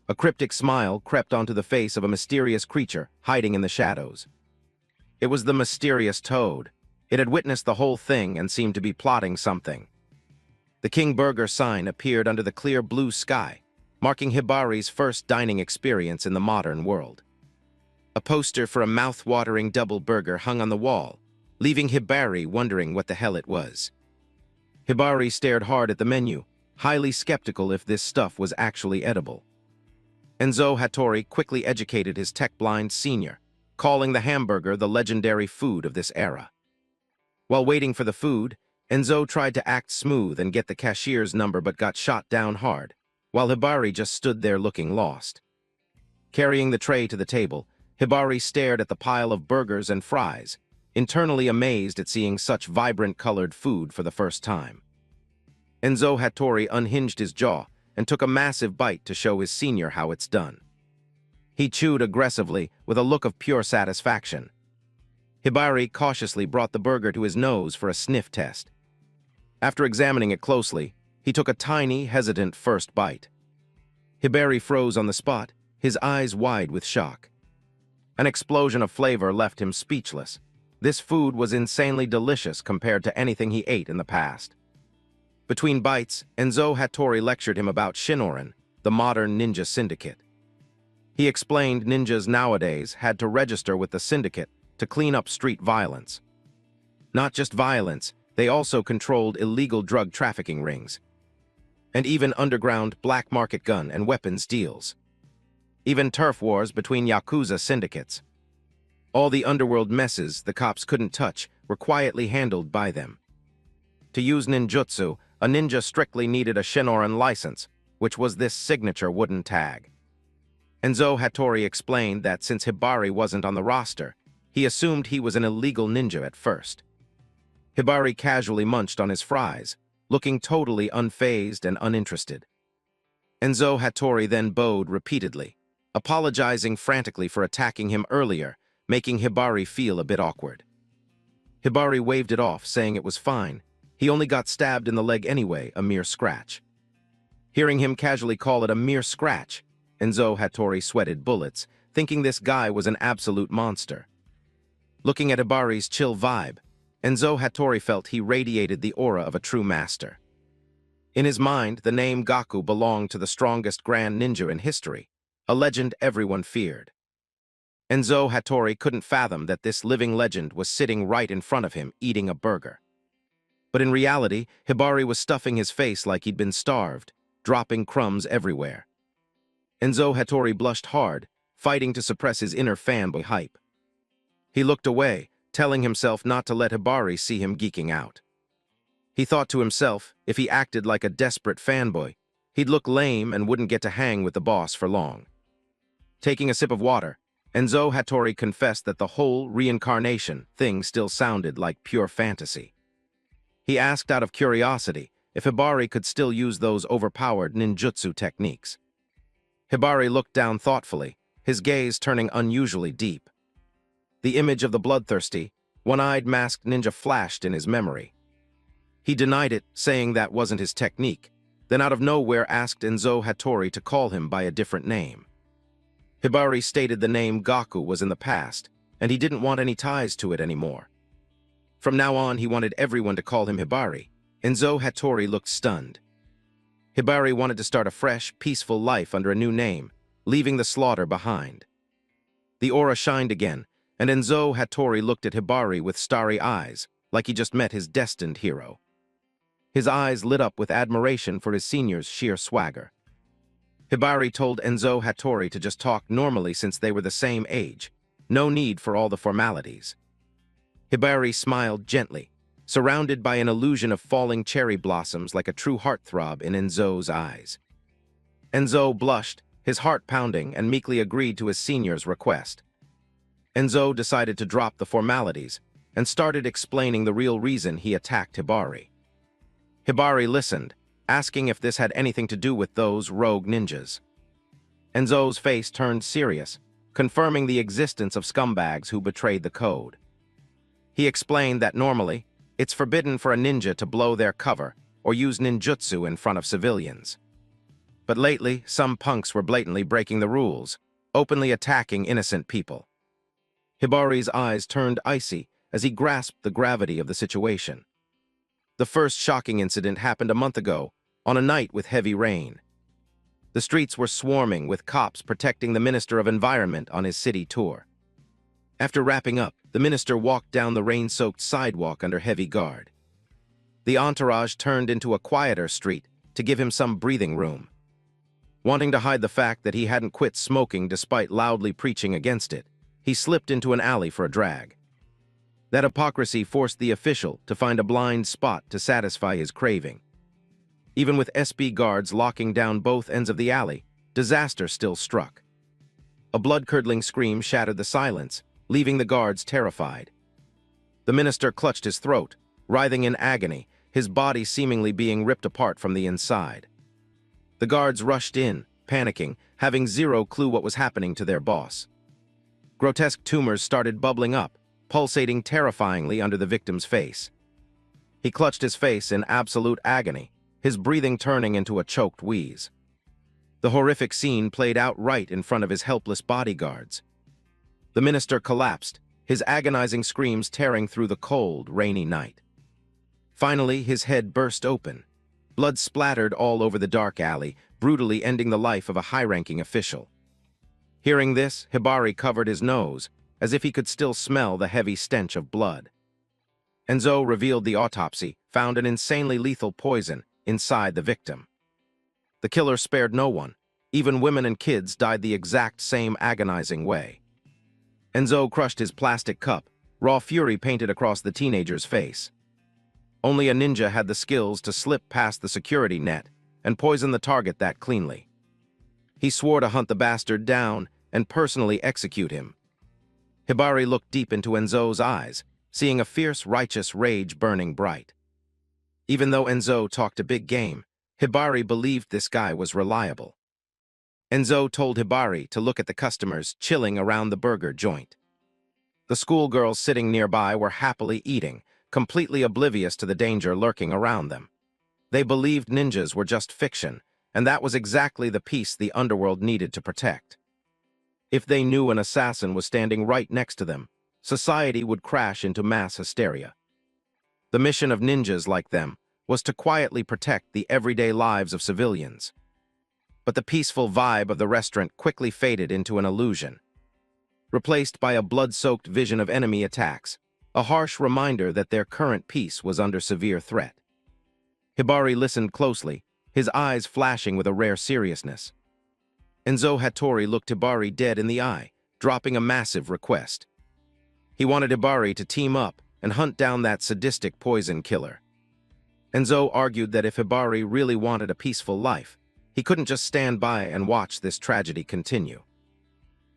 A cryptic smile crept onto the face of a mysterious creature hiding in the shadows. It was the mysterious toad. It had witnessed the whole thing and seemed to be plotting something. The King Burger sign appeared under the clear blue sky, marking Hibari's first dining experience in the modern world. A poster for a mouth-watering double burger hung on the wall, leaving Hibari wondering what the hell it was. Hibari stared hard at the menu, highly skeptical if this stuff was actually edible. Enzo Hattori quickly educated his tech-blind senior, calling the hamburger the legendary food of this era. While waiting for the food, Enzo tried to act smooth and get the cashier's number but got shot down hard, while Hibari just stood there looking lost. Carrying the tray to the table, Hibari stared at the pile of burgers and fries, internally amazed at seeing such vibrant colored food for the first time. Enzo Hattori unhinged his jaw and took a massive bite to show his senior how it's done. He chewed aggressively with a look of pure satisfaction. Hibari cautiously brought the burger to his nose for a sniff test. After examining it closely, he took a tiny, hesitant first bite. Hibari froze on the spot, his eyes wide with shock. An explosion of flavor left him speechless. This food was insanely delicious compared to anything he ate in the past. Between bites, Enzo Hattori lectured him about Shinoran, the modern ninja syndicate. He explained ninjas nowadays had to register with the syndicate to clean up street violence. Not just violence, they also controlled illegal drug trafficking rings, and even underground black market gun and weapons deals. Even turf wars between Yakuza syndicates. All the underworld messes the cops couldn't touch were quietly handled by them. To use ninjutsu, a ninja strictly needed a Shinoran license, which was this signature wooden tag. Enzo Hattori explained that since Hibari wasn't on the roster, he assumed he was an illegal ninja at first. Hibari casually munched on his fries, looking totally unfazed and uninterested. Enzo Hattori then bowed repeatedly, apologizing frantically for attacking him earlier, making Hibari feel a bit awkward. Hibari waved it off, saying it was fine. He only got stabbed in the leg anyway, a mere scratch. Hearing him casually call it a mere scratch, Enzo Hattori sweated bullets, thinking this guy was an absolute monster. Looking at Hibari's chill vibe, Enzo Hattori felt he radiated the aura of a true master. In his mind, the name Gaku belonged to the strongest grand ninja in history, a legend everyone feared. Enzo Hattori couldn't fathom that this living legend was sitting right in front of him eating a burger. But in reality, Hibari was stuffing his face like he'd been starved, dropping crumbs everywhere. Enzo Hattori blushed hard, fighting to suppress his inner fanboy hype. He looked away, telling himself not to let Hibari see him geeking out. He thought to himself, if he acted like a desperate fanboy, he'd look lame and wouldn't get to hang with the boss for long. Taking a sip of water, Enzo Hattori confessed that the whole reincarnation thing still sounded like pure fantasy. He asked out of curiosity if Hibari could still use those overpowered ninjutsu techniques. Hibari looked down thoughtfully, his gaze turning unusually deep. The image of the bloodthirsty, one-eyed masked ninja flashed in his memory. He denied it, saying that wasn't his technique, then out of nowhere asked Enzo Hattori to call him by a different name. Hibari stated the name Gaku was in the past, and he didn't want any ties to it anymore. From now on, he wanted everyone to call him Hibari. Enzo Hattori looked stunned. Hibari wanted to start a fresh, peaceful life under a new name, leaving the slaughter behind. The aura shined again, and Enzo Hattori looked at Hibari with starry eyes, like he just met his destined hero. His eyes lit up with admiration for his senior's sheer swagger. Hibari told Enzo Hattori to just talk normally since they were the same age. No need for all the formalities. Hibari smiled gently, surrounded by an illusion of falling cherry blossoms like a true heartthrob in Enzo's eyes. Enzo blushed, his heart pounding, and meekly agreed to his senior's request. Enzo decided to drop the formalities and started explaining the real reason he attacked Hibari. Hibari listened, asking if this had anything to do with those rogue ninjas. Enzo's face turned serious, confirming the existence of scumbags who betrayed the code. He explained that normally, it's forbidden for a ninja to blow their cover or use ninjutsu in front of civilians. But lately, some punks were blatantly breaking the rules, openly attacking innocent people. Hibari's eyes turned icy as he grasped the gravity of the situation. The first shocking incident happened a month ago, on a night with heavy rain. The streets were swarming with cops protecting the Minister of Environment on his city tour. After wrapping up, the minister walked down the rain-soaked sidewalk under heavy guard. The entourage turned into a quieter street to give him some breathing room. Wanting to hide the fact that he hadn't quit smoking despite loudly preaching against it, he slipped into an alley for a drag. That hypocrisy forced the official to find a blind spot to satisfy his craving. Even with SB guards locking down both ends of the alley, disaster still struck. A blood-curdling scream shattered the silence, leaving the guards terrified. The minister clutched his throat, writhing in agony, his body seemingly being ripped apart from the inside. The guards rushed in, panicking, having zero clue what was happening to their boss. Grotesque tumors started bubbling up, pulsating terrifyingly under the victim's face. He clutched his face in absolute agony, his breathing turning into a choked wheeze. The horrific scene played out right in front of his helpless bodyguards. The minister collapsed, his agonizing screams tearing through the cold, rainy night. Finally, his head burst open. Blood splattered all over the dark alley, brutally ending the life of a high-ranking official. Hearing this, Hibari covered his nose, as if he could still smell the heavy stench of blood. Enzo revealed the autopsy, found an insanely lethal poison inside the victim. The killer spared no one. Even women and kids died the exact same agonizing way. Enzo crushed his plastic cup, raw fury painted across the teenager's face. Only a ninja had the skills to slip past the security net and poison the target that cleanly. He swore to hunt the bastard down and personally execute him. Hibari looked deep into Enzo's eyes, seeing a fierce, righteous rage burning bright. Even though Enzo talked a big game, Hibari believed this guy was reliable. Enzo told Hibari to look at the customers chilling around the burger joint. The schoolgirls sitting nearby were happily eating, completely oblivious to the danger lurking around them. They believed ninjas were just fiction, and that was exactly the peace the underworld needed to protect. If they knew an assassin was standing right next to them, society would crash into mass hysteria. The mission of ninjas like them was to quietly protect the everyday lives of civilians. But the peaceful vibe of the restaurant quickly faded into an illusion. Replaced by a blood-soaked vision of enemy attacks, a harsh reminder that their current peace was under severe threat. Hibari listened closely, his eyes flashing with a rare seriousness. Enzo Hattori looked Hibari dead in the eye, dropping a massive request. He wanted Hibari to team up and hunt down that sadistic poison killer. Enzo argued that if Hibari really wanted a peaceful life, he couldn't just stand by and watch this tragedy continue.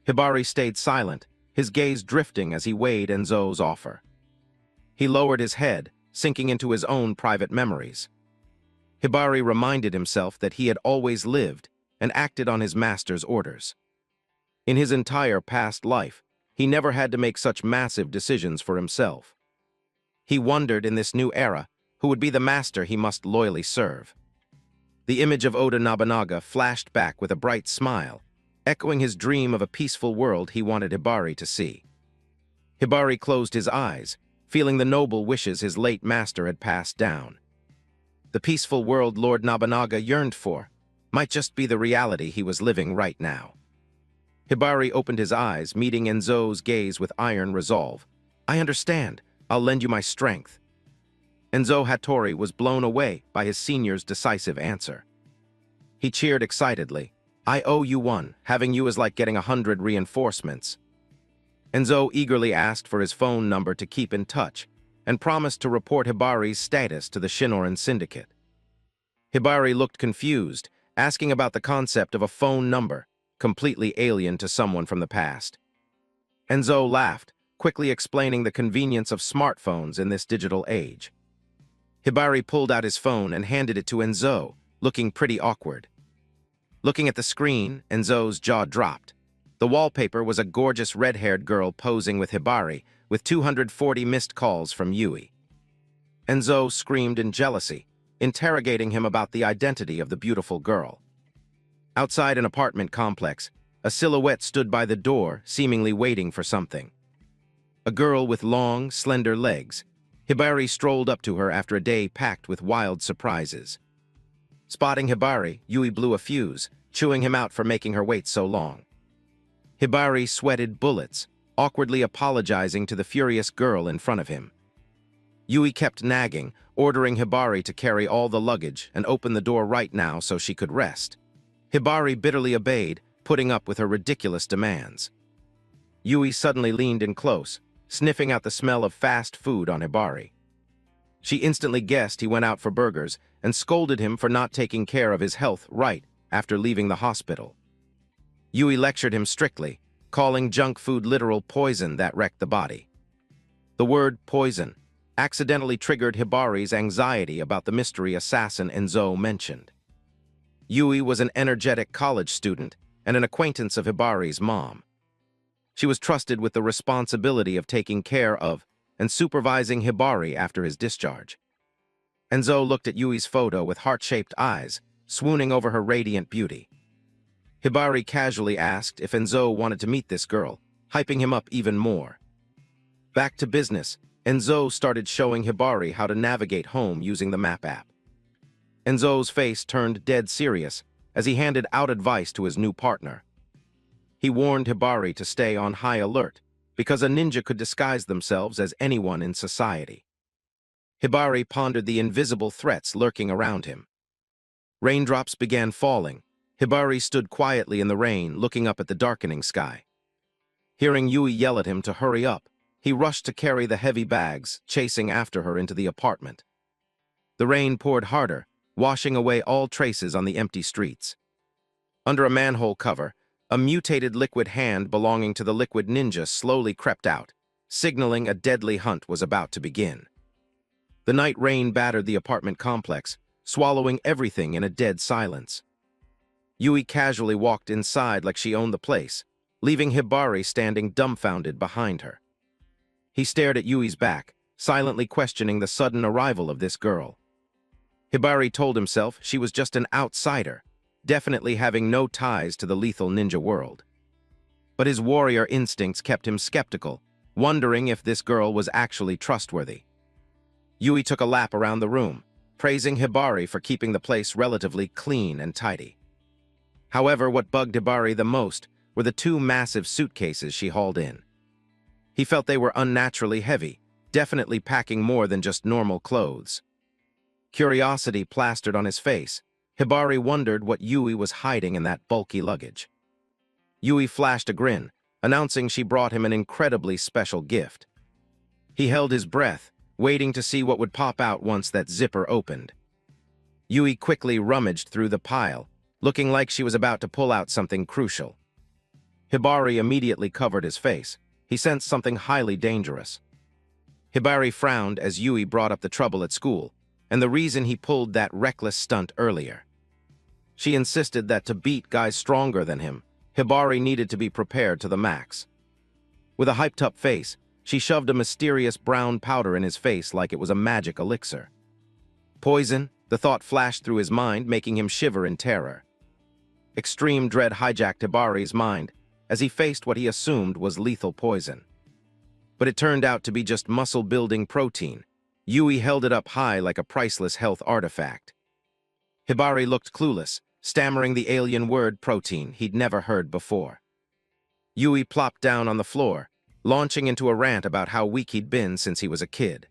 Hibari stayed silent, his gaze drifting as he weighed Enzo's offer. He lowered his head, sinking into his own private memories. Hibari reminded himself that he had always lived and acted on his master's orders. In his entire past life, he never had to make such massive decisions for himself. He wondered in this new era who would be the master he must loyally serve. The image of Oda Nobunaga flashed back with a bright smile, echoing his dream of a peaceful world he wanted Hibari to see. Hibari closed his eyes, feeling the noble wishes his late master had passed down. The peaceful world Lord Nobunaga yearned for might just be the reality he was living right now. Hibari opened his eyes, meeting Enzo's gaze with iron resolve. "I understand. I'll lend you my strength." Enzo Hattori was blown away by his senior's decisive answer. He cheered excitedly. "I owe you one. Having you is like getting 100 reinforcements." Enzo eagerly asked for his phone number to keep in touch and promised to report Hibari's status to the Shinoran Syndicate. Hibari looked confused, asking about the concept of a phone number, completely alien to someone from the past. Enzo laughed, quickly explaining the convenience of smartphones in this digital age. Hibari pulled out his phone and handed it to Enzo, looking pretty awkward. Looking at the screen, Enzo's jaw dropped. The wallpaper was a gorgeous red-haired girl posing with Hibari, with 240 missed calls from Yui. Enzo screamed in jealousy, interrogating him about the identity of the beautiful girl. Outside an apartment complex, a silhouette stood by the door, seemingly waiting for something. A girl with long, slender legs. Hibari strolled up to her after a day packed with wild surprises. Spotting Hibari, Yui blew a fuse, chewing him out for making her wait so long. Hibari sweated bullets, awkwardly apologizing to the furious girl in front of him. Yui kept nagging, ordering Hibari to carry all the luggage and open the door right now so she could rest. Hibari bitterly obeyed, putting up with her ridiculous demands. Yui suddenly leaned in close, sniffing out the smell of fast food on Hibari. She instantly guessed he went out for burgers and scolded him for not taking care of his health right after leaving the hospital. Yui lectured him strictly, calling junk food literal poison that wrecked the body. The word poison accidentally triggered Hibari's anxiety about the mystery assassin Enzo mentioned. Yui was an energetic college student and an acquaintance of Hibari's mom. She was trusted with the responsibility of taking care of and supervising Hibari after his discharge. Enzo looked at Yui's photo with heart-shaped eyes, swooning over her radiant beauty. Hibari casually asked if Enzo wanted to meet this girl, hyping him up even more. Back to business, Enzo started showing Hibari how to navigate home using the map app. Enzo's face turned dead serious as he handed out advice to his new partner. He warned Hibari to stay on high alert, because a ninja could disguise themselves as anyone in society. Hibari pondered the invisible threats lurking around him. Raindrops began falling. Hibari stood quietly in the rain, looking up at the darkening sky. Hearing Yui yell at him to hurry up, he rushed to carry the heavy bags, chasing after her into the apartment. The rain poured harder, washing away all traces on the empty streets. Under a manhole cover, a mutated liquid hand belonging to the liquid ninja slowly crept out, signaling a deadly hunt was about to begin. The night rain battered the apartment complex, swallowing everything in a dead silence. Yui casually walked inside like she owned the place, leaving Hibari standing dumbfounded behind her. He stared at Yui's back, silently questioning the sudden arrival of this girl. Hibari told himself she was just an outsider, definitely having no ties to the lethal ninja world. But his warrior instincts kept him skeptical, wondering if this girl was actually trustworthy. Yui took a lap around the room, praising Hibari for keeping the place relatively clean and tidy. However, what bugged Hibari the most were the two massive suitcases she hauled in. He felt they were unnaturally heavy, definitely packing more than just normal clothes. Curiosity plastered on his face. Hibari wondered what Yui was hiding in that bulky luggage. Yui flashed a grin, announcing she brought him an incredibly special gift. He held his breath, waiting to see what would pop out once that zipper opened. Yui quickly rummaged through the pile, looking like she was about to pull out something crucial. Hibari immediately covered his face. He sensed something highly dangerous. Hibari frowned as Yui brought up the trouble at school, and the reason he pulled that reckless stunt earlier. She insisted that to beat guys stronger than him, Hibari needed to be prepared to the max. With a hyped-up face, she shoved a mysterious brown powder in his face like it was a magic elixir. Poison, the thought flashed through his mind, making him shiver in terror. Extreme dread hijacked Hibari's mind as he faced what he assumed was lethal poison. But it turned out to be just muscle-building protein. Yui held it up high like a priceless health artifact. Hibari looked clueless, stammering the alien word protein he'd never heard before. Yui plopped down on the floor, launching into a rant about how weak he'd been since he was a kid.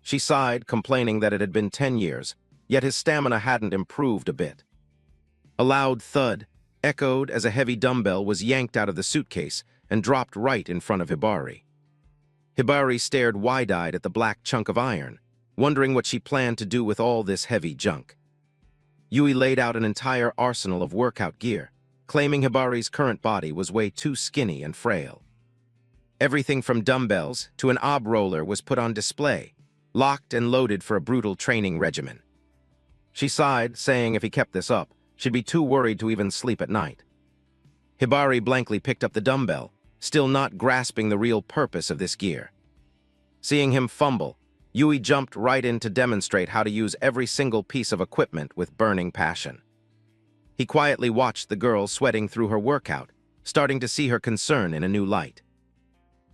She sighed, complaining that it had been 10 years, yet his stamina hadn't improved a bit. A loud thud echoed as a heavy dumbbell was yanked out of the suitcase and dropped right in front of Hibari. Hibari stared wide-eyed at the black chunk of iron, wondering what she planned to do with all this heavy junk. Yui laid out an entire arsenal of workout gear, claiming Hibari's current body was way too skinny and frail. Everything from dumbbells to an ob roller was put on display, locked and loaded for a brutal training regimen. She sighed, saying if he kept this up, she'd be too worried to even sleep at night. Hibari blankly picked up the dumbbell, still not grasping the real purpose of this gear. Seeing him fumble, Yui jumped right in to demonstrate how to use every single piece of equipment with burning passion. He quietly watched the girl sweating through her workout, starting to see her concern in a new light.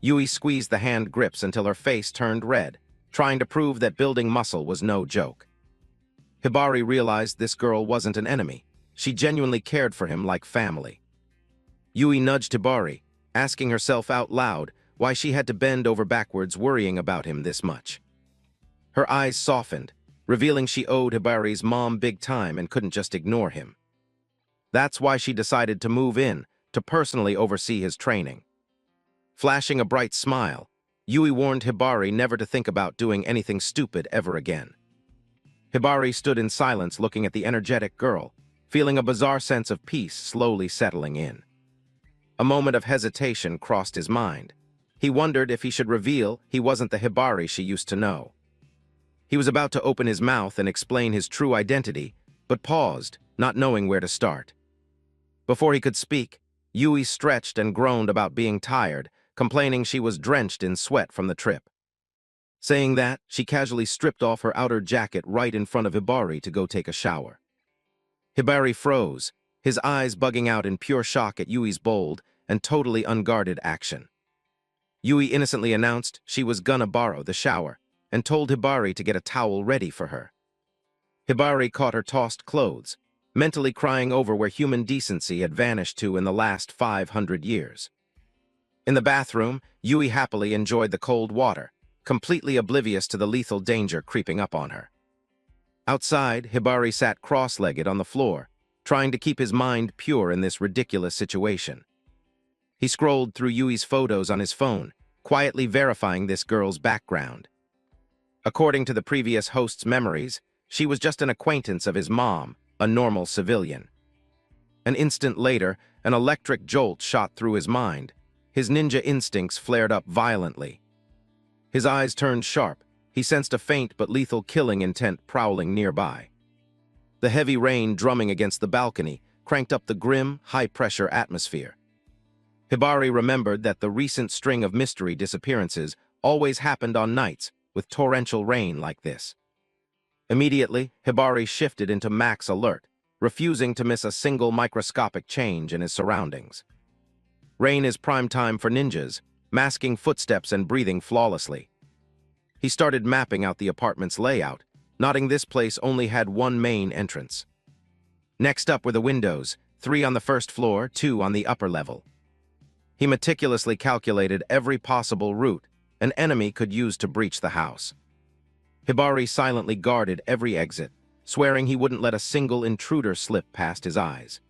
Yui squeezed the hand grips until her face turned red, trying to prove that building muscle was no joke. Hibari realized this girl wasn't an enemy. She genuinely cared for him like family. Yui nudged Hibari, asking herself out loud why she had to bend over backwards worrying about him this much. Her eyes softened, revealing she owed Hibari's mom big time and couldn't just ignore him. That's why she decided to move in, to personally oversee his training. Flashing a bright smile, Yui warned Hibari never to think about doing anything stupid ever again. Hibari stood in silence looking at the energetic girl, feeling a bizarre sense of peace slowly settling in. A moment of hesitation crossed his mind. He wondered if he should reveal he wasn't the Hibari she used to know. He was about to open his mouth and explain his true identity, but paused, not knowing where to start. Before he could speak, Yui stretched and groaned about being tired, complaining she was drenched in sweat from the trip. Saying that, she casually stripped off her outer jacket right in front of Hibari to go take a shower. Hibari froze, his eyes bugging out in pure shock at Yui's bold and totally unguarded action. Yui innocently announced she was gonna borrow the shower, and told Hibari to get a towel ready for her. Hibari caught her tossed clothes, mentally crying over where human decency had vanished to in the last 500 years. In the bathroom, Yui happily enjoyed the cold water, completely oblivious to the lethal danger creeping up on her. Outside, Hibari sat cross-legged on the floor, trying to keep his mind pure in this ridiculous situation. He scrolled through Yui's photos on his phone, quietly verifying this girl's background. According to the previous host's memories, she was just an acquaintance of his mom, a normal civilian. An instant later, an electric jolt shot through his mind. His ninja instincts flared up violently. His eyes turned sharp. He sensed a faint but lethal killing intent prowling nearby. The heavy rain drumming against the balcony cranked up the grim, high-pressure atmosphere. Hibari remembered that the recent string of mystery disappearances always happened on nights with torrential rain like this. Immediately, Hibari shifted into max alert, refusing to miss a single microscopic change in his surroundings. Rain is prime time for ninjas, masking footsteps and breathing flawlessly. He started mapping out the apartment's layout, noting this place only had one main entrance. Next up were the windows, 3 on the first floor, 2 on the upper level. He meticulously calculated every possible route, an enemy could use to breach the house. Hibari silently guarded every exit, swearing he wouldn't let a single intruder slip past his eyes.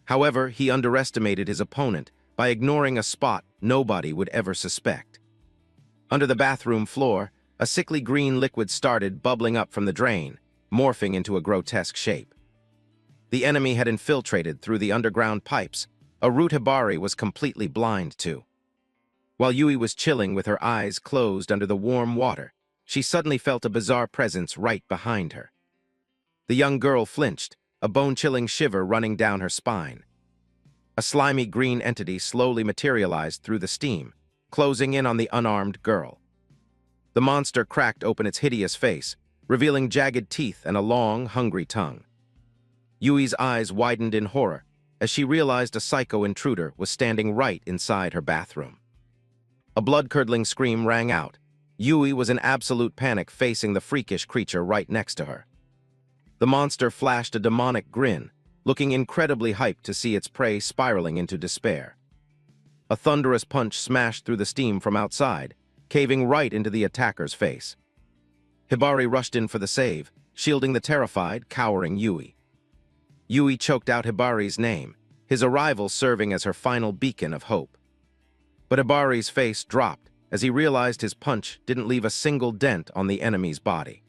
However, he underestimated his opponent by ignoring a spot nobody would ever suspect. Under the bathroom floor, a sickly green liquid started bubbling up from the drain, morphing into a grotesque shape. The enemy had infiltrated through the underground pipes, a route Hibari was completely blind to. While Yui was chilling with her eyes closed under the warm water, she suddenly felt a bizarre presence right behind her. The young girl flinched, a bone-chilling shiver running down her spine. A slimy green entity slowly materialized through the steam, closing in on the unarmed girl. The monster cracked open its hideous face, revealing jagged teeth and a long, hungry tongue. Yui's eyes widened in horror as she realized a psycho intruder was standing right inside her bathroom. A blood-curdling scream rang out. Yui was in absolute panic facing the freakish creature right next to her. The monster flashed a demonic grin, looking incredibly hyped to see its prey spiraling into despair. A thunderous punch smashed through the steam from outside, caving right into the attacker's face. Hibari rushed in for the save, shielding the terrified, cowering Yui. Yui choked out Hibari's name, his arrival serving as her final beacon of hope. But Hibari's face dropped as he realized his punch didn't leave a single dent on the enemy's body.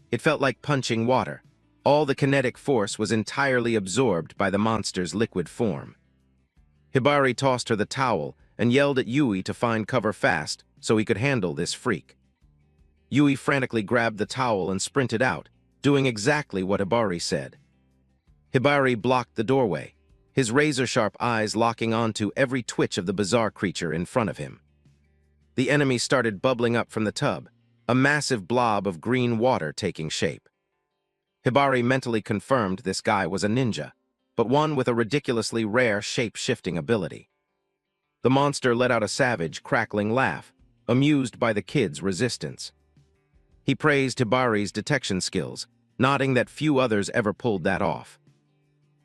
It felt like punching water. All the kinetic force was entirely absorbed by the monster's liquid form. Hibari tossed her the towel and yelled at Yui to find cover fast so he could handle this freak. Yui frantically grabbed the towel and sprinted out, doing exactly what Hibari said. Hibari blocked the doorway, his razor-sharp eyes locking onto every twitch of the bizarre creature in front of him. The enemy started bubbling up from the tub, a massive blob of green water taking shape. Hibari mentally confirmed this guy was a ninja, but one with a ridiculously rare shape-shifting ability. The monster let out a savage, crackling laugh, amused by the kid's resistance. He praised Hibari's detection skills, nodding that few others ever pulled that off.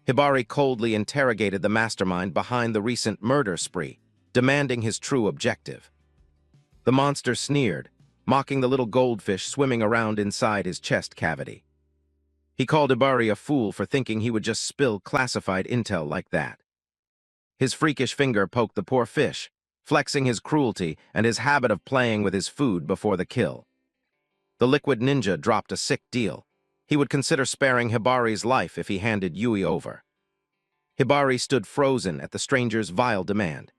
Hibari coldly interrogated the mastermind behind the recent murder spree, demanding his true objective. The monster sneered, mocking the little goldfish swimming around inside his chest cavity. He called Hibari a fool for thinking he would just spill classified intel like that. His freakish finger poked the poor fish, flexing his cruelty and his habit of playing with his food before the kill. The liquid ninja dropped a sick deal. He would consider sparing Hibari's life if he handed Yui over. Hibari stood frozen at the stranger's vile demand.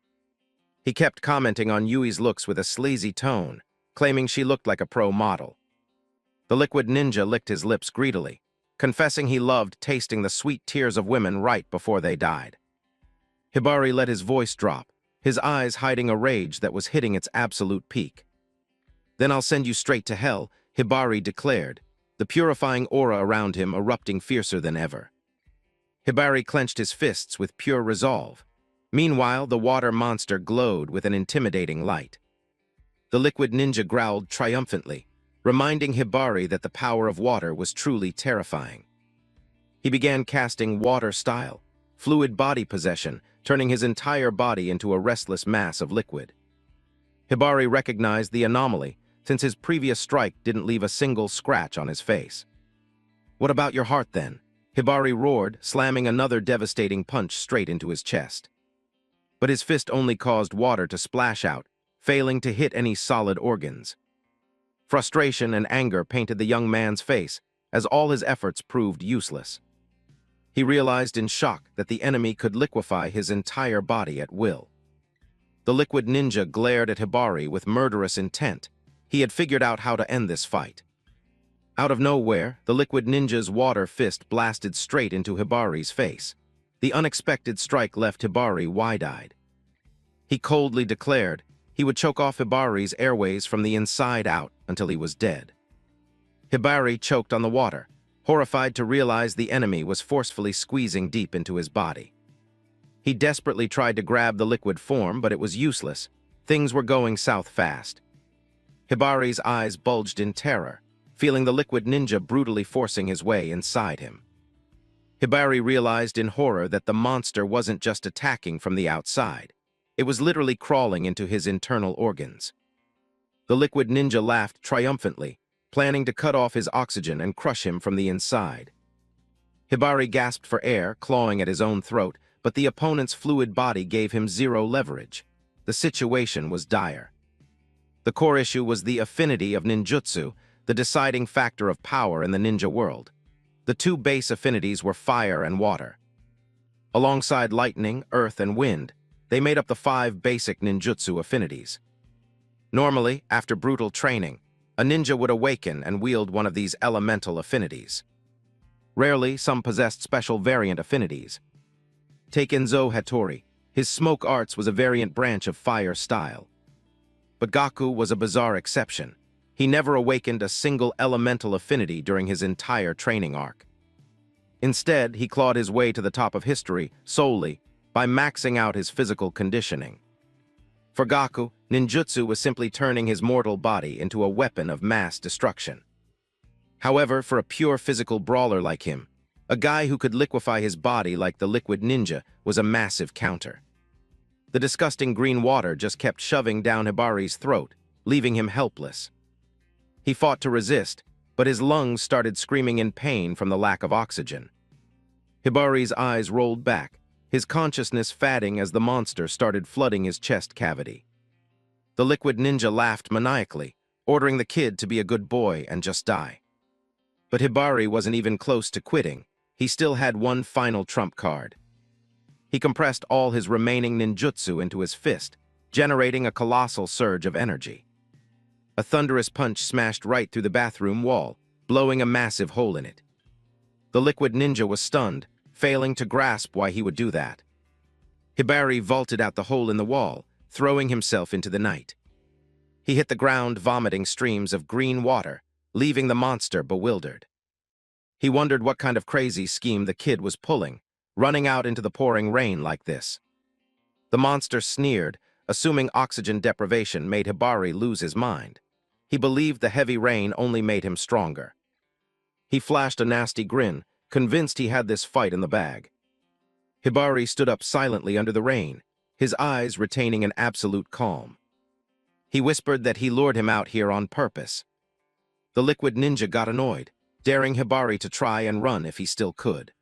He kept commenting on Yui's looks with a sleazy tone, claiming she looked like a pro model. The liquid ninja licked his lips greedily, confessing he loved tasting the sweet tears of women right before they died. Hibari let his voice drop, his eyes hiding a rage that was hitting its absolute peak. "Then I'll send you straight to hell," Hibari declared, the purifying aura around him erupting fiercer than ever. Hibari clenched his fists with pure resolve. Meanwhile, the water monster glowed with an intimidating light. The liquid ninja growled triumphantly, reminding Hibari that the power of water was truly terrifying. He began casting water-style, fluid body possession, turning his entire body into a restless mass of liquid. Hibari recognized the anomaly, since his previous strike didn't leave a single scratch on his face. "What about your heart, then?" Hibari roared, slamming another devastating punch straight into his chest. But his fist only caused water to splash out, failing to hit any solid organs. Frustration and anger painted the young man's face, as all his efforts proved useless. He realized in shock that the enemy could liquefy his entire body at will. The liquid ninja glared at Hibari with murderous intent. He had figured out how to end this fight. Out of nowhere, the liquid ninja's water fist blasted straight into Hibari's face. The unexpected strike left Hibari wide-eyed. He coldly declared he would choke off Hibari's airways from the inside out until he was dead. Hibari choked on the water, horrified to realize the enemy was forcefully squeezing deep into his body. He desperately tried to grab the liquid form, but it was useless. Things were going south fast. Hibari's eyes bulged in terror, feeling the liquid ninja brutally forcing his way inside him. Hibari realized in horror that the monster wasn't just attacking from the outside. It was literally crawling into his internal organs. The liquid ninja laughed triumphantly, planning to cut off his oxygen and crush him from the inside. Hibari gasped for air, clawing at his own throat, but the opponent's fluid body gave him zero leverage. The situation was dire. The core issue was the affinity of ninjutsu, the deciding factor of power in the ninja world. The two base affinities were fire and water. Alongside lightning, earth, and wind, they made up the 5 basic ninjutsu affinities. Normally, after brutal training, a ninja would awaken and wield one of these elemental affinities. Rarely, some possessed special variant affinities. Take Enzo Hattori. His smoke arts was a variant branch of fire style. But Gaku was a bizarre exception. He never awakened a single elemental affinity during his entire training arc. Instead, he clawed his way to the top of history solely by maxing out his physical conditioning. For Gaku, ninjutsu was simply turning his mortal body into a weapon of mass destruction. However, for a pure physical brawler like him, a guy who could liquefy his body like the liquid ninja was a massive counter. The disgusting green water just kept shoving down Hibari's throat, leaving him helpless. He fought to resist, but his lungs started screaming in pain from the lack of oxygen. Hibari's eyes rolled back, his consciousness fading as the monster started flooding his chest cavity. The liquid ninja laughed maniacally, ordering the kid to be a good boy and just die. But Hibari wasn't even close to quitting. He still had one final trump card. He compressed all his remaining ninjutsu into his fist, generating a colossal surge of energy. A thunderous punch smashed right through the bathroom wall, blowing a massive hole in it. The liquid ninja was stunned, failing to grasp why he would do that. Hibari vaulted out the hole in the wall, throwing himself into the night. He hit the ground, vomiting streams of green water, leaving the monster bewildered. He wondered what kind of crazy scheme the kid was pulling, running out into the pouring rain like this. The monster sneered, assuming oxygen deprivation made Hibari lose his mind. He believed the heavy rain only made him stronger. He flashed a nasty grin, convinced he had this fight in the bag. Hibari stood up silently under the rain, his eyes retaining an absolute calm. He whispered that he lured him out here on purpose. The liquid ninja got annoyed, daring Hibari to try and run if he still could.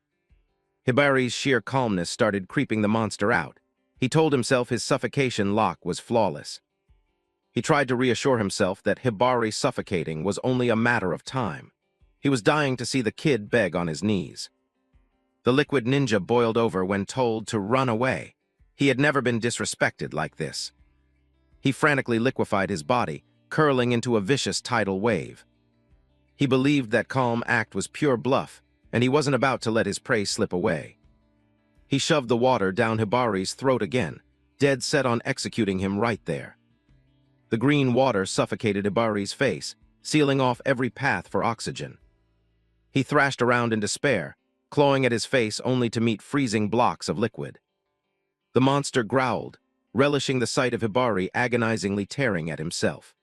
Hibari's sheer calmness started creeping the monster out. He told himself his suffocation lock was flawless. He tried to reassure himself that Hibari suffocating was only a matter of time. He was dying to see the kid beg on his knees. The liquid ninja boiled over when told to run away. He had never been disrespected like this. He frantically liquefied his body, curling into a vicious tidal wave. He believed that calm act was pure bluff, and he wasn't about to let his prey slip away. He shoved the water down Hibari's throat again, dead set on executing him right there. The green water suffocated Hibari's face, sealing off every path for oxygen. He thrashed around in despair, clawing at his face only to meet freezing blocks of liquid. The monster growled, relishing the sight of Hibari agonizingly tearing at himself.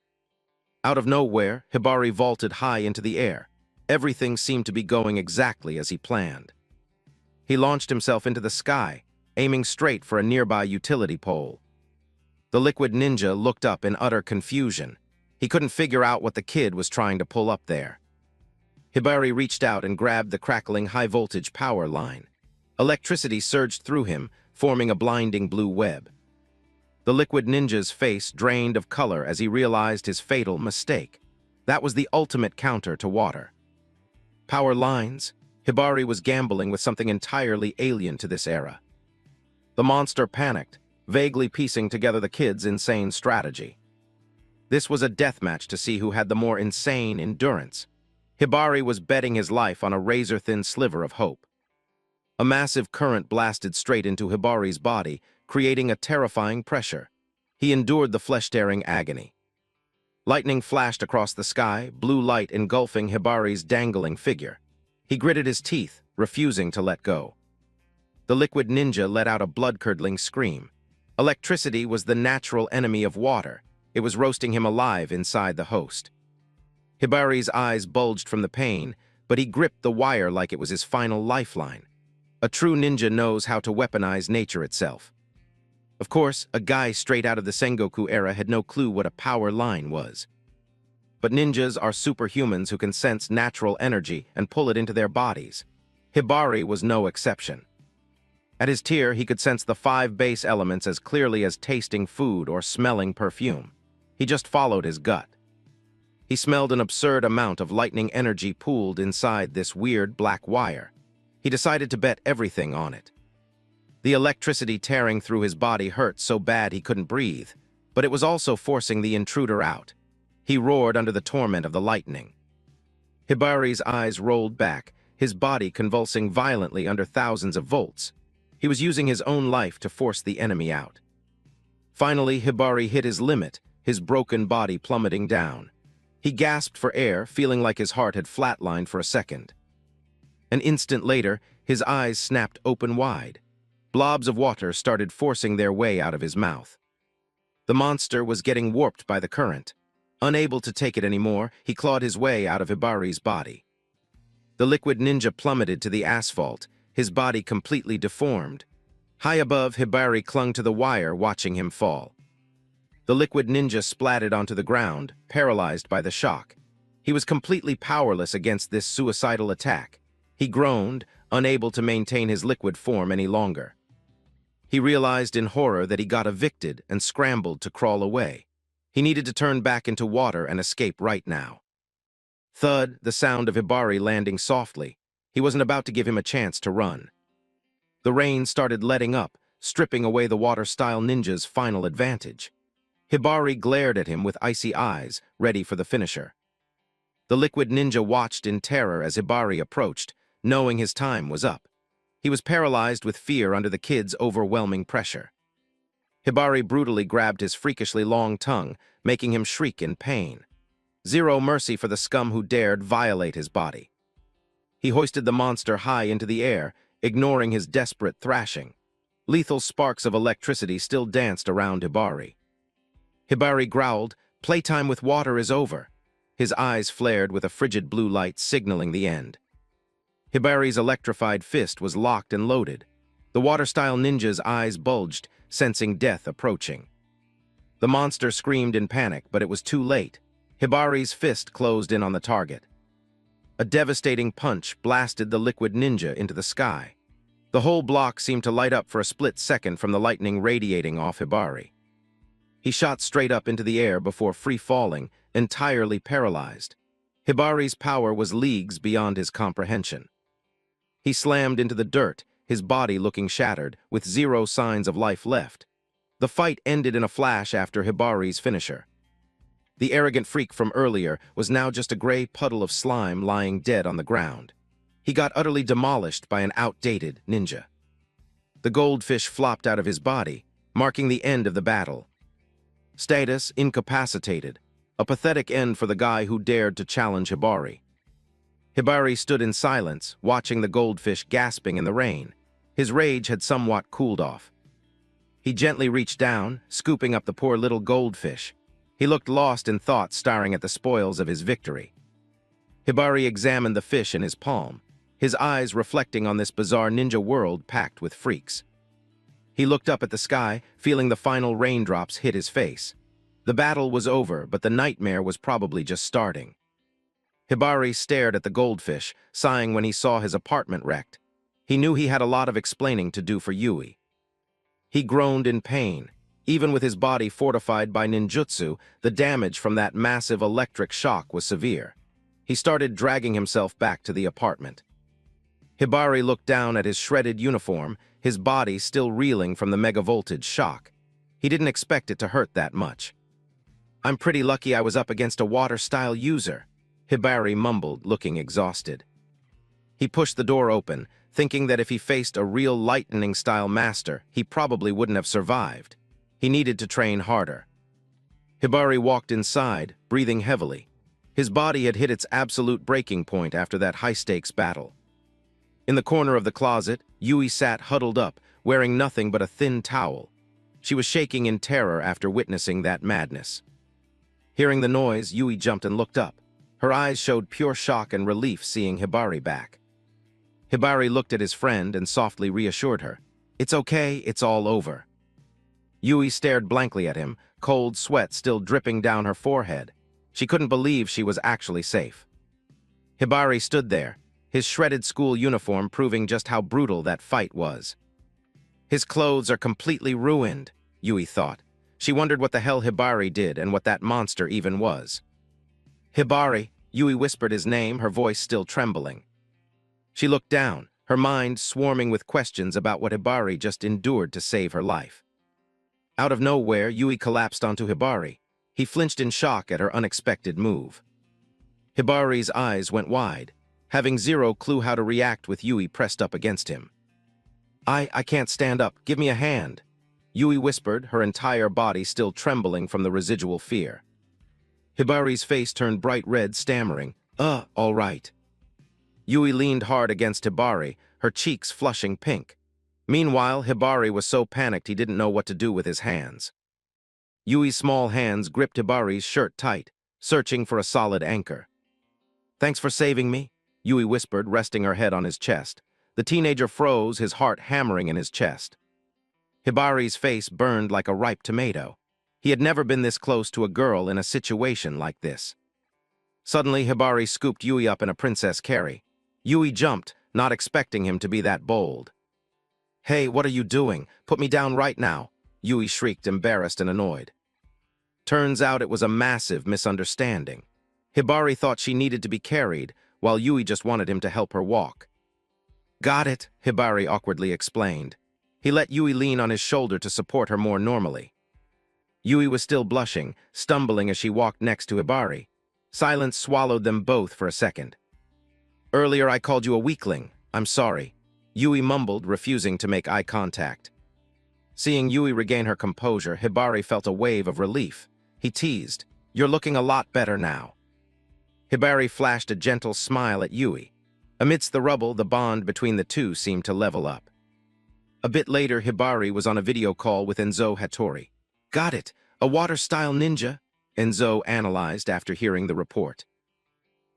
Out of nowhere, Hibari vaulted high into the air. Everything seemed to be going exactly as he planned. He launched himself into the sky, aiming straight for a nearby utility pole. The liquid ninja looked up in utter confusion. He couldn't figure out what the kid was trying to pull up there. Hibari reached out and grabbed the crackling high-voltage power line. Electricity surged through him, forming a blinding blue web. The liquid ninja's face drained of color as he realized his fatal mistake. That was the ultimate counter to water. Power lines? Hibari was gambling with something entirely alien to this era. The monster panicked, vaguely piecing together the kid's insane strategy. This was a deathmatch to see who had the more insane endurance. Hibari was betting his life on a razor-thin sliver of hope. A massive current blasted straight into Hibari's body, creating a terrifying pressure. He endured the flesh-tearing agony. Lightning flashed across the sky, blue light engulfing Hibari's dangling figure. He gritted his teeth, refusing to let go. The liquid ninja let out a blood-curdling scream. Electricity was the natural enemy of water. It was roasting him alive inside the host. Hibari's eyes bulged from the pain, but he gripped the wire like it was his final lifeline. A true ninja knows how to weaponize nature itself. Of course, a guy straight out of the Sengoku era had no clue what a power line was. but ninjas are superhumans who can sense natural energy and pull it into their bodies. Hibari was no exception. At his tier, he could sense the 5 base elements as clearly as tasting food or smelling perfume. He just followed his gut. He smelled an absurd amount of lightning energy pooled inside this weird black wire. He decided to bet everything on it. The electricity tearing through his body hurt so bad he couldn't breathe, but it was also forcing the intruder out. He roared under the torment of the lightning. Hibari's eyes rolled back, his body convulsing violently under thousands of volts. He was using his own life to force the enemy out. Finally, Hibari hit his limit, his broken body plummeting down. He gasped for air, feeling like his heart had flatlined for a second. An instant later, his eyes snapped open wide. Blobs of water started forcing their way out of his mouth. The monster was getting warped by the current. Unable to take it anymore, he clawed his way out of Hibari's body. The liquid ninja plummeted to the asphalt, his body completely deformed. High above, Hibari clung to the wire, watching him fall. The liquid ninja splatted onto the ground, paralyzed by the shock. He was completely powerless against this suicidal attack. He groaned, unable to maintain his liquid form any longer. He realized in horror that he got evicted and scrambled to crawl away. He needed to turn back into water and escape right now. Thud, the sound of Hibari landing softly. He wasn't about to give him a chance to run. The rain started letting up, stripping away the water-style ninja's final advantage. Hibari glared at him with icy eyes, ready for the finisher. The liquid ninja watched in terror as Hibari approached, knowing his time was up. He was paralyzed with fear under the kid's overwhelming pressure. Hibari brutally grabbed his freakishly long tongue, making him shriek in pain. Zero mercy for the scum who dared violate his body. He hoisted the monster high into the air, ignoring his desperate thrashing. Lethal sparks of electricity still danced around Hibari. Hibari growled, "Playtime with water is over." His eyes flared with a frigid blue light signaling the end. Hibari's electrified fist was locked and loaded. The water-style ninja's eyes bulged, sensing death approaching. The monster screamed in panic, but it was too late. Hibari's fist closed in on the target. A devastating punch blasted the liquid ninja into the sky. The whole block seemed to light up for a split second from the lightning radiating off Hibari. He shot straight up into the air before free-falling, entirely paralyzed. Hibari's power was leagues beyond his comprehension. He slammed into the dirt, his body looking shattered, with zero signs of life left. The fight ended in a flash after Hibari's finisher. The arrogant freak from earlier was now just a gray puddle of slime lying dead on the ground. He got utterly demolished by an outdated ninja. The goldfish flopped out of his body, marking the end of the battle. Status incapacitated, a pathetic end for the guy who dared to challenge Hibari. Hibari stood in silence, watching the goldfish gasping in the rain. His rage had somewhat cooled off. He gently reached down, scooping up the poor little goldfish. He looked lost in thought, staring at the spoils of his victory. Hibari examined the fish in his palm, his eyes reflecting on this bizarre ninja world packed with freaks. He looked up at the sky, feeling the final raindrops hit his face. The battle was over, but the nightmare was probably just starting. Hibari stared at the goldfish, sighing when he saw his apartment wrecked. He knew he had a lot of explaining to do for Yui. He groaned in pain. Even with his body fortified by ninjutsu, the damage from that massive electric shock was severe. He started dragging himself back to the apartment. Hibari looked down at his shredded uniform, his body still reeling from the megavoltage shock. He didn't expect it to hurt that much. "I'm pretty lucky I was up against a water-style user," Hibari mumbled, looking exhausted. He pushed the door open, thinking that if he faced a real lightning-style master, he probably wouldn't have survived. He needed to train harder. Hibari walked inside, breathing heavily. His body had hit its absolute breaking point after that high-stakes battle. In the corner of the closet, Yui sat huddled up, wearing nothing but a thin towel. She was shaking in terror after witnessing that madness. Hearing the noise, Yui jumped and looked up. Her eyes showed pure shock and relief seeing Hibari back. Hibari looked at his friend and softly reassured her. "It's okay, it's all over." Yui stared blankly at him, cold sweat still dripping down her forehead. She couldn't believe she was actually safe. Hibari stood there, his shredded school uniform proving just how brutal that fight was. His clothes are completely ruined, Yui thought. She wondered what the hell Hibari did and what that monster even was. Hibari, Yui whispered his name, her voice still trembling. She looked down, her mind swarming with questions about what Hibari just endured to save her life. Out of nowhere, Yui collapsed onto Hibari. He flinched in shock at her unexpected move. Hibari's eyes went wide, having zero clue how to react with Yui pressed up against him. I can't stand up. Give me a hand," Yui whispered, her entire body still trembling from the residual fear. Hibari's face turned bright red, stammering, all right." Yui leaned hard against Hibari, her cheeks flushing pink. Meanwhile, Hibari was so panicked he didn't know what to do with his hands. Yui's small hands gripped Hibari's shirt tight, searching for a solid anchor. "Thanks for saving me," Yui whispered, resting her head on his chest. The teenager froze, his heart hammering in his chest. Hibari's face burned like a ripe tomato. He had never been this close to a girl in a situation like this. Suddenly, Hibari scooped Yui up in a princess carry. Yui jumped, not expecting him to be that bold. "Hey, what are you doing? Put me down right now," Yui shrieked, embarrassed and annoyed. Turns out it was a massive misunderstanding. Hibari thought she needed to be carried, while Yui just wanted him to help her walk. "Got it," Hibari awkwardly explained. He let Yui lean on his shoulder to support her more normally. Yui was still blushing, stumbling as she walked next to Hibari. Silence swallowed them both for a second. "Earlier I called you a weakling. I'm sorry," Yui mumbled, refusing to make eye contact. Seeing Yui regain her composure, Hibari felt a wave of relief. He teased, "You're looking a lot better now." Hibari flashed a gentle smile at Yui. Amidst the rubble, the bond between the two seemed to level up. A bit later, Hibari was on a video call with Enzo Hattori. "Got it, a water-style ninja," Enzo analyzed after hearing the report.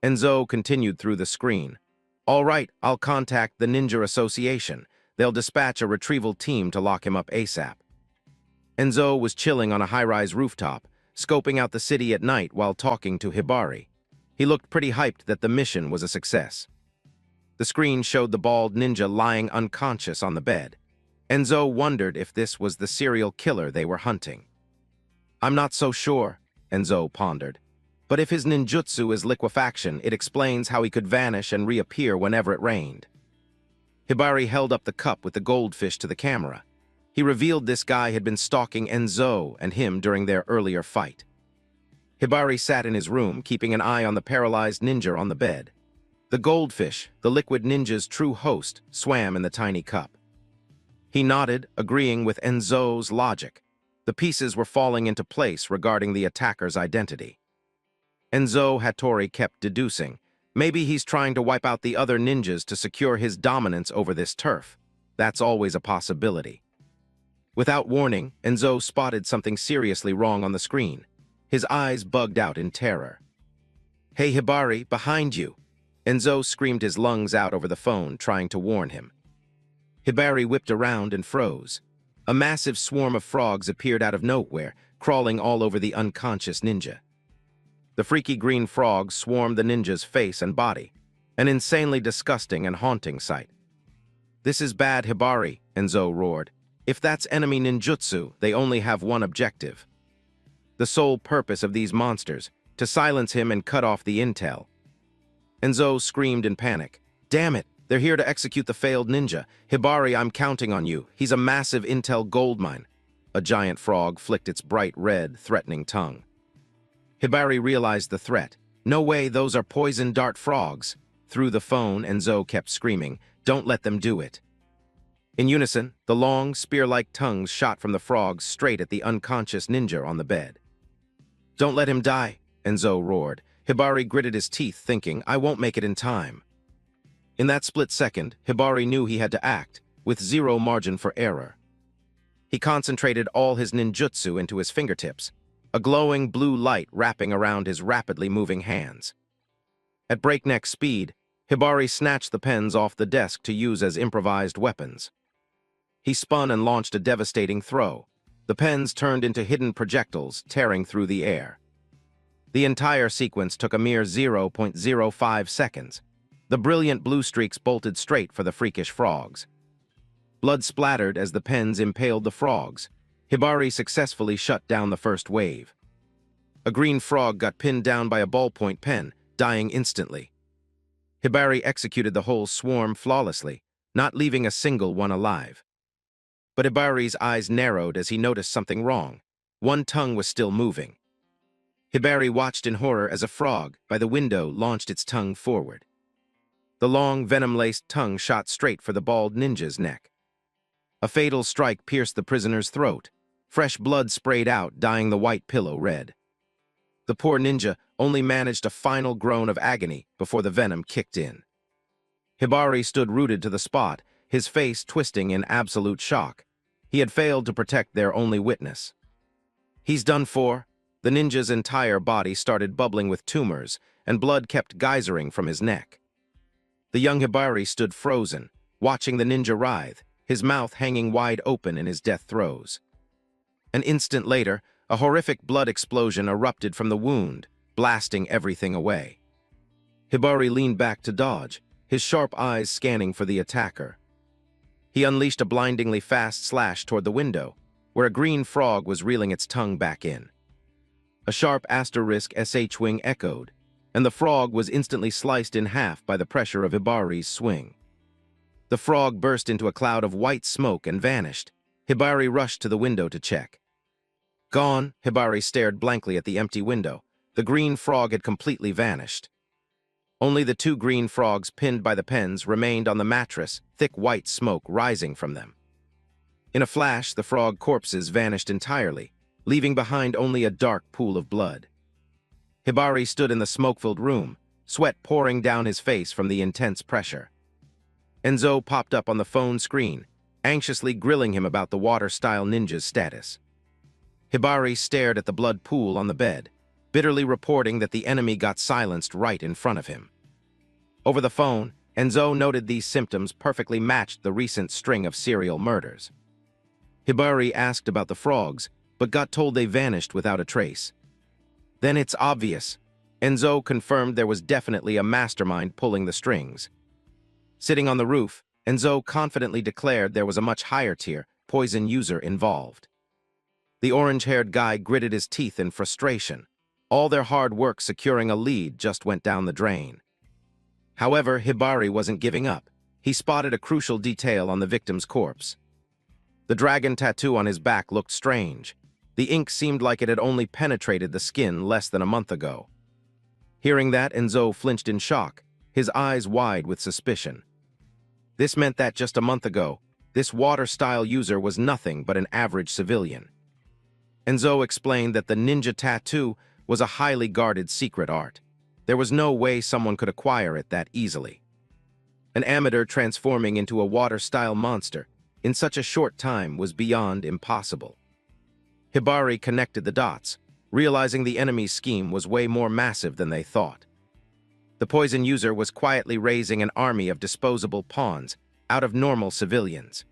Enzo continued through the screen. "All right, I'll contact the Ninja Association. They'll dispatch a retrieval team to lock him up ASAP." Enzo was chilling on a high-rise rooftop, scoping out the city at night while talking to Hibari. He looked pretty hyped that the mission was a success. The screen showed the bald ninja lying unconscious on the bed. Enzo wondered if this was the serial killer they were hunting. "I'm not so sure," Enzo pondered. "But if his ninjutsu is liquefaction, it explains how he could vanish and reappear whenever it rained." Hibari held up the cup with the goldfish to the camera. He revealed this guy had been stalking Enzo and him during their earlier fight. Hibari sat in his room, keeping an eye on the paralyzed ninja on the bed. The goldfish, the liquid ninja's true host, swam in the tiny cup. He nodded, agreeing with Enzo's logic. The pieces were falling into place regarding the attacker's identity. Enzo Hattori kept deducing, maybe he's trying to wipe out the other ninjas to secure his dominance over this turf. That's always a possibility. Without warning, Enzo spotted something seriously wrong on the screen. His eyes bugged out in terror. "Hey Hibari, behind you!" Enzo screamed his lungs out over the phone, trying to warn him. Hibari whipped around and froze. A massive swarm of frogs appeared out of nowhere, crawling all over the unconscious ninja. The freaky green frogs swarmed the ninja's face and body, an insanely disgusting and haunting sight. "This is bad, Hibari," Enzo roared. "If that's enemy ninjutsu, they only have one objective. The sole purpose of these monsters, to silence him and cut off the intel." Enzo screamed in panic. "Damn it, they're here to execute the failed ninja. Hibari, I'm counting on you. He's a massive intel goldmine." A giant frog flicked its bright red, threatening tongue. Hibari realized the threat. "No way, those are poison dart frogs." Through the phone, Enzo kept screaming, "Don't let them do it." In unison, the long, spear-like tongues shot from the frogs straight at the unconscious ninja on the bed. "Don't let him die," Enzo roared. Hibari gritted his teeth, thinking, "I won't make it in time." In that split second, Hibari knew he had to act, with zero margin for error. He concentrated all his ninjutsu into his fingertips, a glowing blue light wrapping around his rapidly moving hands. At breakneck speed, Hibari snatched the pens off the desk to use as improvised weapons. He spun and launched a devastating throw. The pens turned into hidden projectiles, tearing through the air. The entire sequence took a mere 0.05 seconds. The brilliant blue streaks bolted straight for the freakish frogs. Blood splattered as the pens impaled the frogs. Hibari successfully shut down the first wave. A green frog got pinned down by a ballpoint pen, dying instantly. Hibari executed the whole swarm flawlessly, not leaving a single one alive. But Hibari's eyes narrowed as he noticed something wrong. One tongue was still moving. Hibari watched in horror as a frog by the window launched its tongue forward. The long, venom-laced tongue shot straight for the bald ninja's neck. A fatal strike pierced the prisoner's throat. Fresh blood sprayed out, dyeing the white pillow red. The poor ninja only managed a final groan of agony before the venom kicked in. Hibari stood rooted to the spot, his face twisting in absolute shock. He had failed to protect their only witness. He's done for. The ninja's entire body started bubbling with tumors, and blood kept geysering from his neck. The young Hibari stood frozen, watching the ninja writhe, his mouth hanging wide open in his death throes. An instant later, a horrific blood explosion erupted from the wound, blasting everything away. Hibari leaned back to dodge, his sharp eyes scanning for the attacker. He unleashed a blindingly fast slash toward the window, where a green frog was reeling its tongue back in. A sharp asterisk SH wing echoed, and the frog was instantly sliced in half by the pressure of Hibari's swing. The frog burst into a cloud of white smoke and vanished. Hibari rushed to the window to check. Gone, Hibari stared blankly at the empty window. The green frog had completely vanished. Only the two green frogs pinned by the pens remained on the mattress, thick white smoke rising from them. In a flash, the frog corpses vanished entirely, leaving behind only a dark pool of blood. Hibari stood in the smoke-filled room, sweat pouring down his face from the intense pressure. Enzo popped up on the phone screen, anxiously grilling him about the water-style ninja's status. Hibari stared at the blood pool on the bed, bitterly reporting that the enemy got silenced right in front of him. Over the phone, Enzo noted these symptoms perfectly matched the recent string of serial murders. Hibari asked about the frogs, but got told they vanished without a trace. Then it's obvious. Enzo confirmed there was definitely a mastermind pulling the strings. Sitting on the roof, Enzo confidently declared there was a much higher tier poison user involved. The orange-haired guy gritted his teeth in frustration. All their hard work securing a lead just went down the drain. However, Hibari wasn't giving up. He spotted a crucial detail on the victim's corpse. The dragon tattoo on his back looked strange. The ink seemed like it had only penetrated the skin less than a month ago. Hearing that, Enzo flinched in shock, his eyes wide with suspicion. This meant that just a month ago, this water-style user was nothing but an average civilian. Enzo explained that the ninja tattoo was a highly guarded secret art. There was no way someone could acquire it that easily. An amateur transforming into a water-style monster in such a short time was beyond impossible. Hibari connected the dots, realizing the enemy's scheme was way more massive than they thought. The poison user was quietly raising an army of disposable pawns out of normal civilians.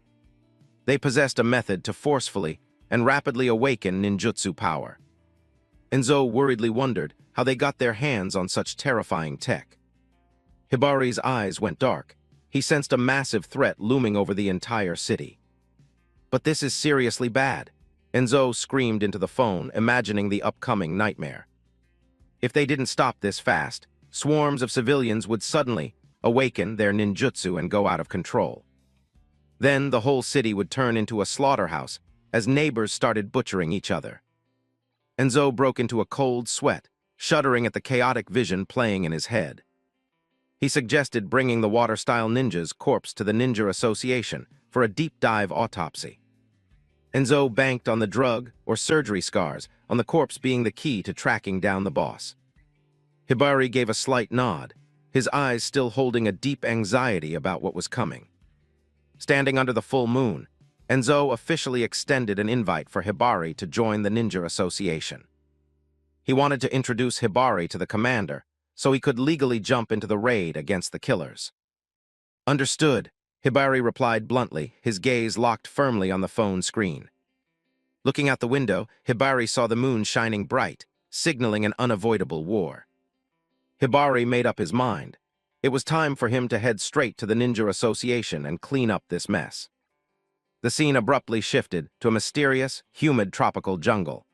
They possessed a method to forcefully and rapidly awaken ninjutsu power. Enzo worriedly wondered how they got their hands on such terrifying tech. Hibari's eyes went dark. He sensed a massive threat looming over the entire city. But this is seriously bad, Enzo screamed into the phone, imagining the upcoming nightmare. If they didn't stop this fast, swarms of civilians would suddenly awaken their ninjutsu and go out of control. Then the whole city would turn into a slaughterhouse as neighbors started butchering each other. Enzo broke into a cold sweat, shuddering at the chaotic vision playing in his head. He suggested bringing the water-style ninja's corpse to the Ninja Association for a deep-dive autopsy. Enzo banked on the drug or surgery scars on the corpse being the key to tracking down the boss. Hibari gave a slight nod, his eyes still holding a deep anxiety about what was coming. Standing under the full moon, Enzo officially extended an invite for Hibari to join the Ninja Association. He wanted to introduce Hibari to the commander so he could legally jump into the raid against the killers. Understood, Hibari replied bluntly, his gaze locked firmly on the phone screen. Looking out the window, Hibari saw the moon shining bright, signaling an unavoidable war. Hibari made up his mind. It was time for him to head straight to the Ninja Association and clean up this mess. The scene abruptly shifted to a mysterious, humid tropical jungle.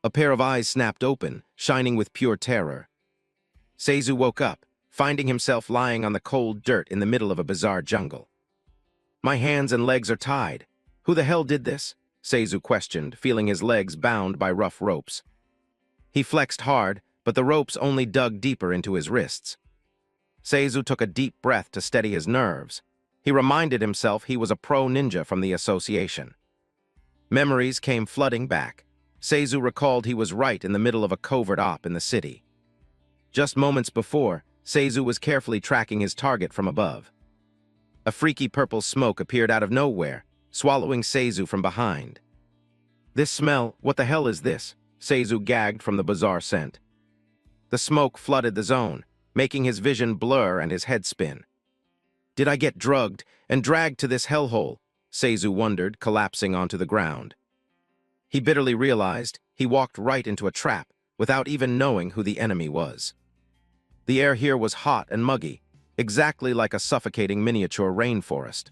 A pair of eyes snapped open, shining with pure terror. Seizu woke up, finding himself lying on the cold dirt in the middle of a bizarre jungle. "My hands and legs are tied. Who the hell did this?" Seizu questioned, feeling his legs bound by rough ropes. He flexed hard, but the ropes only dug deeper into his wrists. Seizu took a deep breath to steady his nerves. He reminded himself he was a pro ninja from the association. Memories came flooding back. Seizu recalled he was right in the middle of a covert op in the city. Just moments before, Seizu was carefully tracking his target from above. A freaky purple smoke appeared out of nowhere, swallowing Seizu from behind. "This smell, what the hell is this?" Seizu gagged from the bizarre scent. The smoke flooded the zone, making his vision blur and his head spin. "Did I get drugged and dragged to this hellhole?" Seizu wondered, collapsing onto the ground. He bitterly realized he walked right into a trap without even knowing who the enemy was. The air here was hot and muggy, exactly like a suffocating miniature rainforest.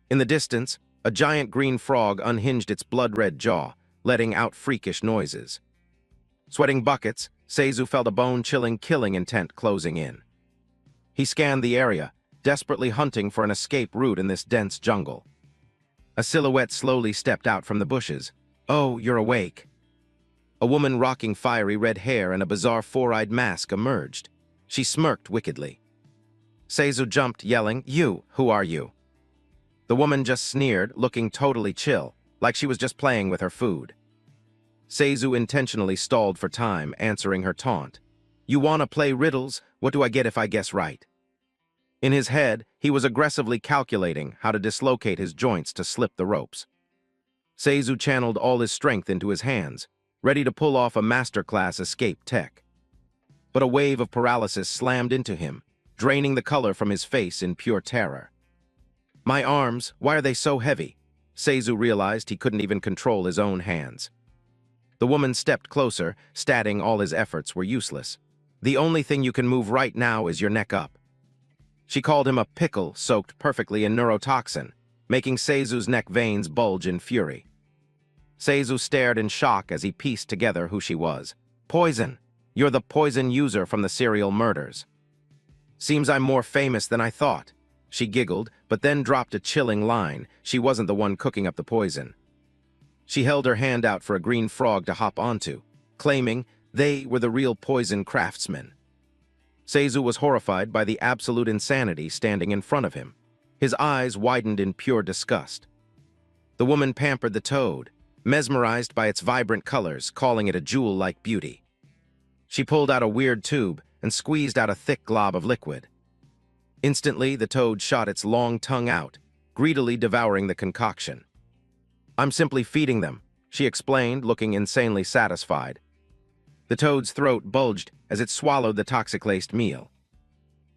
In the distance, a giant green frog unhinged its blood-red jaw, letting out freakish noises. Sweating buckets, Seizu felt a bone-chilling killing intent closing in. He scanned the area, desperately hunting for an escape route in this dense jungle. A silhouette slowly stepped out from the bushes. "Oh, you're awake." A woman rocking fiery red hair and a bizarre four-eyed mask emerged. She smirked wickedly. Seizu jumped, yelling, "You, who are you?" The woman just sneered, looking totally chill, like she was just playing with her food. Seizu intentionally stalled for time, answering her taunt. "You wanna play riddles? What do I get if I guess right?" In his head, he was aggressively calculating how to dislocate his joints to slip the ropes. Seizu channeled all his strength into his hands, ready to pull off a masterclass escape tech. But a wave of paralysis slammed into him, draining the color from his face in pure terror. "My arms, why are they so heavy?" Seizu realized he couldn't even control his own hands. The woman stepped closer, stating all his efforts were useless. "The only thing you can move right now is your neck up." She called him a pickle soaked perfectly in neurotoxin, making Seizu's neck veins bulge in fury. Seizu stared in shock as he pieced together who she was. "Poison! You're the poison user from the serial murders." "Seems I'm more famous than I thought." She giggled, but then dropped a chilling line. She wasn't the one cooking up the poison. She held her hand out for a green frog to hop onto, claiming they were the real poison craftsmen. Seizu was horrified by the absolute insanity standing in front of him. His eyes widened in pure disgust. The woman pampered the toad, mesmerized by its vibrant colors, calling it a jewel-like beauty. She pulled out a weird tube and squeezed out a thick glob of liquid. Instantly, the toad shot its long tongue out, greedily devouring the concoction. "I'm simply feeding them," she explained, looking insanely satisfied. The toad's throat bulged as it swallowed the toxic-laced meal.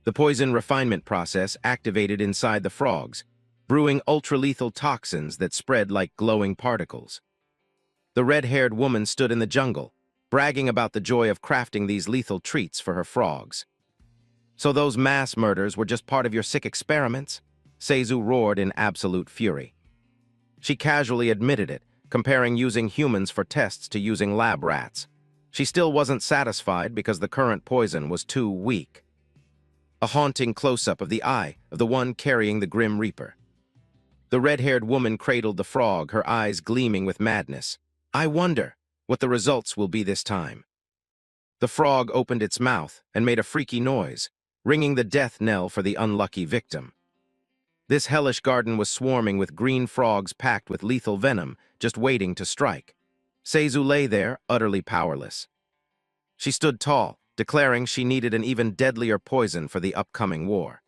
The poison refinement process activated inside the frogs, brewing ultra-lethal toxins that spread like glowing particles. The red-haired woman stood in the jungle, bragging about the joy of crafting these lethal treats for her frogs. "So those mass murders were just part of your sick experiments?" Seizu roared in absolute fury. She casually admitted it, comparing using humans for tests to using lab rats. She still wasn't satisfied because the current poison was too weak. A haunting close-up of the eye of the one carrying the Grim Reaper. The red-haired woman cradled the frog, her eyes gleaming with madness. "I wonder what the results will be this time." The frog opened its mouth and made a freaky noise, ringing the death knell for the unlucky victim. This hellish garden was swarming with green frogs packed with lethal venom, just waiting to strike. Seizu lay there, utterly powerless. She stood tall, declaring she needed an even deadlier poison for the upcoming war.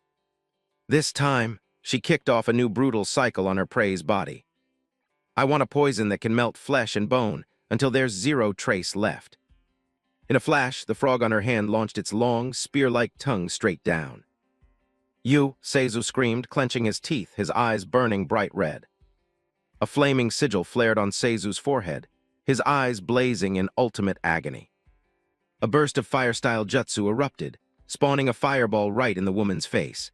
This time, she kicked off a new brutal cycle on her prey's body. "I want a poison that can melt flesh and bone until there's zero trace left." In a flash, the frog on her hand launched its long, spear-like tongue straight down. "You," Seizu screamed, clenching his teeth, his eyes burning bright red. A flaming sigil flared on Seizu's forehead, his eyes blazing in ultimate agony. A burst of fire-style jutsu erupted, spawning a fireball right in the woman's face.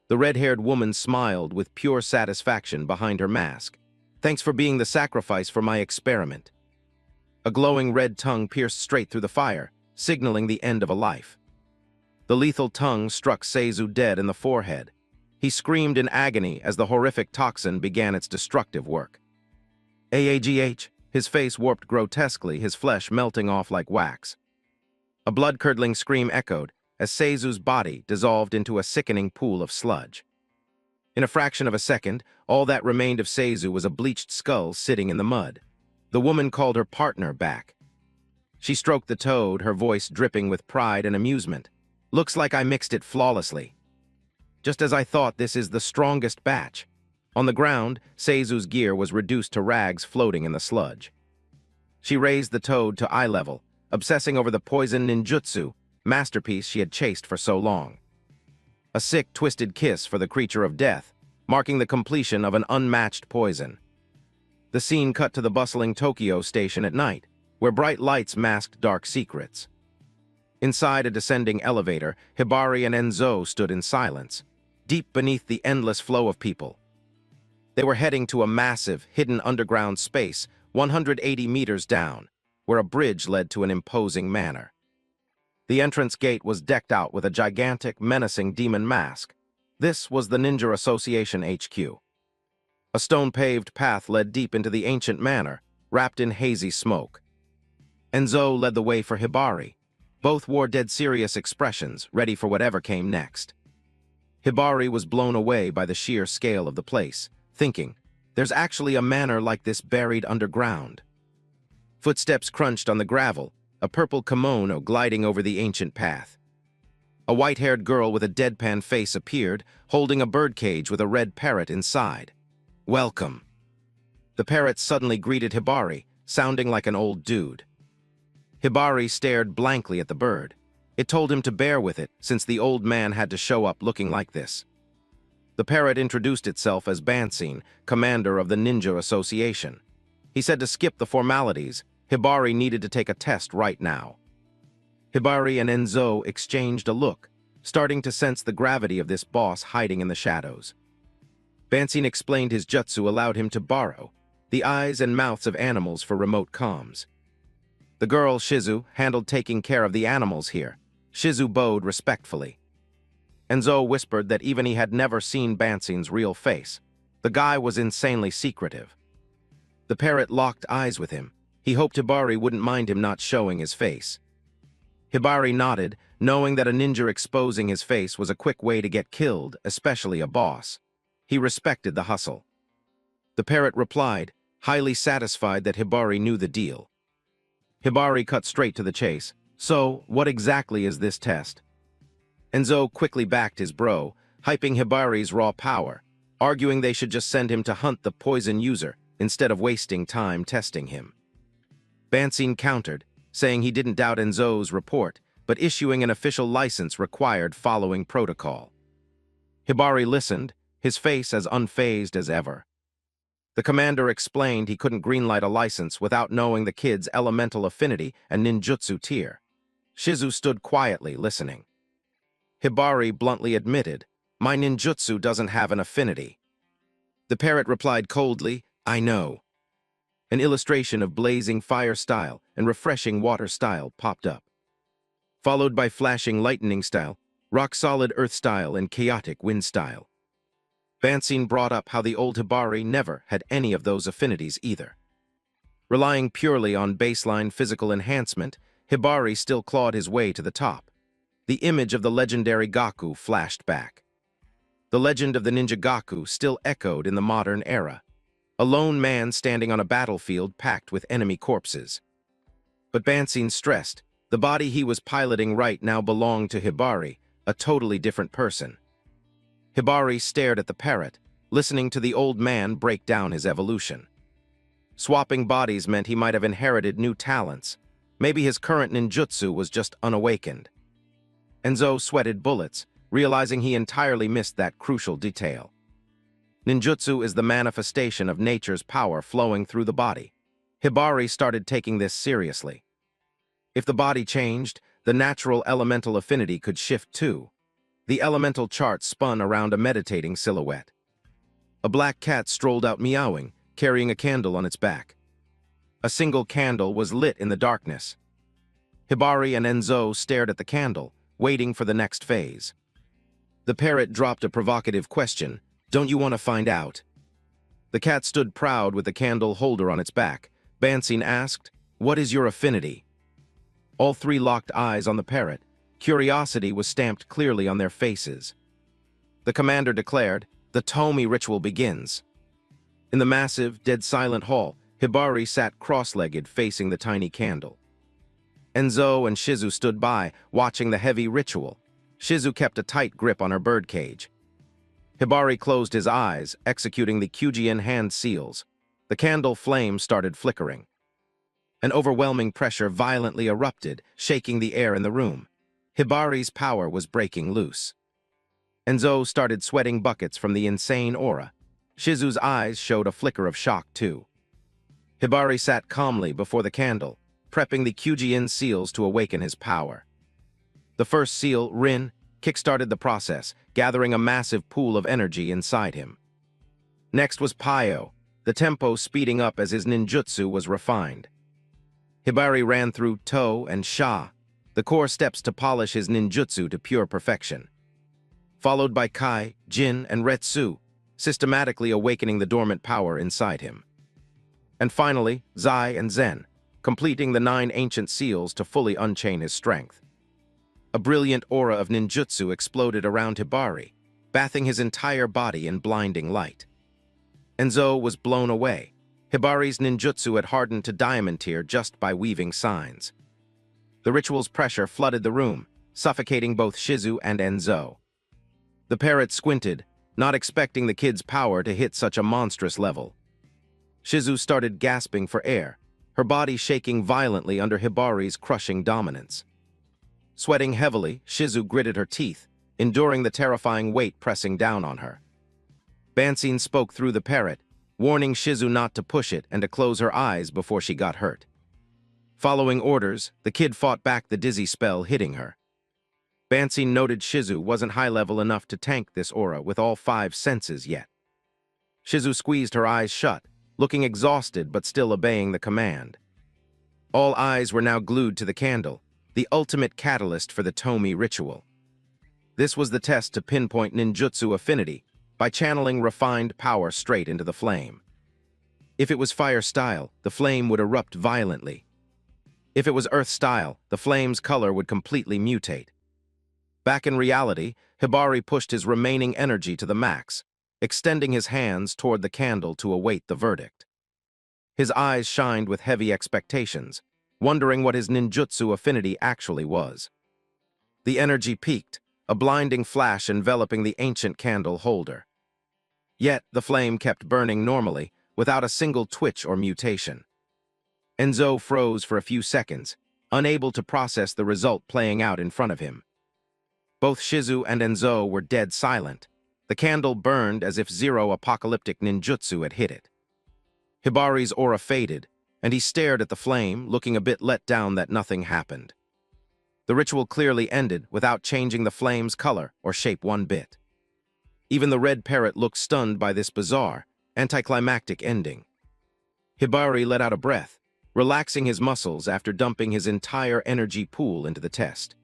The red-haired woman smiled with pure satisfaction behind her mask. "Thanks for being the sacrifice for my experiment." A glowing red tongue pierced straight through the fire, signaling the end of a life. The lethal tongue struck Seizu dead in the forehead. He screamed in agony as the horrific toxin began its destructive work. Aagh, his face warped grotesquely, his flesh melting off like wax. A blood-curdling scream echoed as Seizu's body dissolved into a sickening pool of sludge. In a fraction of a second, all that remained of Seizu was a bleached skull sitting in the mud. The woman called her partner back. She stroked the toad, her voice dripping with pride and amusement. "Looks like I mixed it flawlessly. Just as I thought, this is the strongest batch." On the ground, Seizu's gear was reduced to rags floating in the sludge. She raised the toad to eye level, obsessing over the poison ninjutsu, masterpiece she had chased for so long. A sick, twisted kiss for the creature of death, marking the completion of an unmatched poison. The scene cut to the bustling Tokyo station at night, where bright lights masked dark secrets. Inside a descending elevator, Hibari and Enzo stood in silence, deep beneath the endless flow of people. They were heading to a massive, hidden underground space 180 meters down, where a bridge led to an imposing manor. The entrance gate was decked out with a gigantic, menacing demon mask. This was the Ninja Association HQ. A stone-paved path led deep into the ancient manor, wrapped in hazy smoke. Enzo led the way for Hibari. Both wore dead serious expressions, ready for whatever came next. Hibari was blown away by the sheer scale of the place, thinking, "There's actually a manor like this buried underground." Footsteps crunched on the gravel, a purple kimono gliding over the ancient path. A white-haired girl with a deadpan face appeared, holding a birdcage with a red parrot inside. "Welcome." The parrot suddenly greeted Hibari, sounding like an old dude. Hibari stared blankly at the bird. It told him to bear with it, since the old man had to show up looking like this. The parrot introduced itself as Bansin, commander of the Ninja Association. He said to skip the formalities. Hibari needed to take a test right now. Hibari and Enzo exchanged a look, starting to sense the gravity of this boss hiding in the shadows. Bansin explained his jutsu allowed him to borrow the eyes and mouths of animals for remote comms. The girl, Shizu, handled taking care of the animals here. Shizu bowed respectfully. Enzo whispered that even he had never seen Bansin's real face. The guy was insanely secretive. The parrot locked eyes with him. He hoped Hibari wouldn't mind him not showing his face. Hibari nodded, knowing that a ninja exposing his face was a quick way to get killed, especially a boss. He respected the hustle. The parrot replied, highly satisfied that Hibari knew the deal. Hibari cut straight to the chase. "So, what exactly is this test?" Enzo quickly backed his bro, hyping Hibari's raw power, arguing they should just send him to hunt the poison user instead of wasting time testing him. Bansin countered, saying he didn't doubt Enzo's report, but issuing an official license required following protocol. Hibari listened, his face as unfazed as ever. The commander explained he couldn't greenlight a license without knowing the kid's elemental affinity and ninjutsu tier. Shizu stood quietly, listening. Hibari bluntly admitted, "My ninjutsu doesn't have an affinity." The parrot replied coldly, "I know." An illustration of blazing fire style and refreshing water style popped up, followed by flashing lightning style, rock-solid earth style, and chaotic wind style. Bansin brought up how the old Hibari never had any of those affinities either. Relying purely on baseline physical enhancement, Hibari still clawed his way to the top. The image of the legendary Gaku flashed back. The legend of the ninja Gaku still echoed in the modern era. A lone man standing on a battlefield packed with enemy corpses. But Bansin stressed, the body he was piloting right now belonged to Hibari, a totally different person. Hibari stared at the parrot, listening to the old man break down his evolution. Swapping bodies meant he might have inherited new talents. Maybe his current ninjutsu was just unawakened. Enzo sweated bullets, realizing he entirely missed that crucial detail. Ninjutsu is the manifestation of nature's power flowing through the body. Hibari started taking this seriously. If the body changed, the natural elemental affinity could shift too. The elemental chart spun around a meditating silhouette. A black cat strolled out meowing, carrying a candle on its back. A single candle was lit in the darkness. Hibari and Enzo stared at the candle, waiting for the next phase. The parrot dropped a provocative question, "Don't you want to find out?" The cat stood proud with the candle holder on its back. Bansine asked, "What is your affinity?" All three locked eyes on the parrot. Curiosity was stamped clearly on their faces. The commander declared, "The Tomi ritual begins." In the massive, dead-silent hall, Hibari sat cross-legged facing the tiny candle. Enzo and Shizu stood by, watching the heavy ritual. Shizu kept a tight grip on her birdcage. Hibari closed his eyes, executing the Kyujian hand seals. The candle flame started flickering. An overwhelming pressure violently erupted, shaking the air in the room. Hibari's power was breaking loose. Enzo started sweating buckets from the insane aura. Shizu's eyes showed a flicker of shock, too. Hibari sat calmly before the candle, prepping the Kyujian seals to awaken his power. The first seal, Rin, kickstarted the process, gathering a massive pool of energy inside him. Next was Pyo, the tempo speeding up as his ninjutsu was refined. Hibari ran through To and Sha, the core steps to polish his ninjutsu to pure perfection. Followed by Kai, Jin, and Retsu, systematically awakening the dormant power inside him. And finally, Zai and Zen, completing the 9 ancient seals to fully unchain his strength. A brilliant aura of ninjutsu exploded around Hibari, bathing his entire body in blinding light. Enzo was blown away. Hibari's ninjutsu had hardened to diamond tier just by weaving signs. The ritual's pressure flooded the room, suffocating both Shizu and Enzo. The parrot squinted, not expecting the kid's power to hit such a monstrous level. Shizu started gasping for air, her body shaking violently under Hibari's crushing dominance. Sweating heavily, Shizu gritted her teeth, enduring the terrifying weight pressing down on her. Bansine spoke through the parrot, warning Shizu not to push it and to close her eyes before she got hurt. Following orders, the kid fought back the dizzy spell hitting her. Bansine noted Shizu wasn't high-level enough to tank this aura with all 5 senses yet. Shizu squeezed her eyes shut, looking exhausted but still obeying the command. All eyes were now glued to the candle, the ultimate catalyst for the Tomi ritual. This was the test to pinpoint ninjutsu affinity by channeling refined power straight into the flame. If it was fire style, the flame would erupt violently. If it was earth style, the flame's color would completely mutate. Back in reality, Hibari pushed his remaining energy to the max, extending his hands toward the candle to await the verdict. His eyes shined with heavy expectations, wondering what his ninjutsu affinity actually was. The energy peaked, a blinding flash enveloping the ancient candle holder. Yet, the flame kept burning normally, without a single twitch or mutation. Enzo froze for a few seconds, unable to process the result playing out in front of him. Both Shizu and Enzo were dead silent. The candle burned as if zero apocalyptic ninjutsu had hit it. Hibari's aura faded, and he stared at the flame, looking a bit let down that nothing happened. The ritual clearly ended without changing the flame's color or shape one bit. Even the red parrot looked stunned by this bizarre, anticlimactic ending. Hibari let out a breath, relaxing his muscles after dumping his entire energy pool into the test.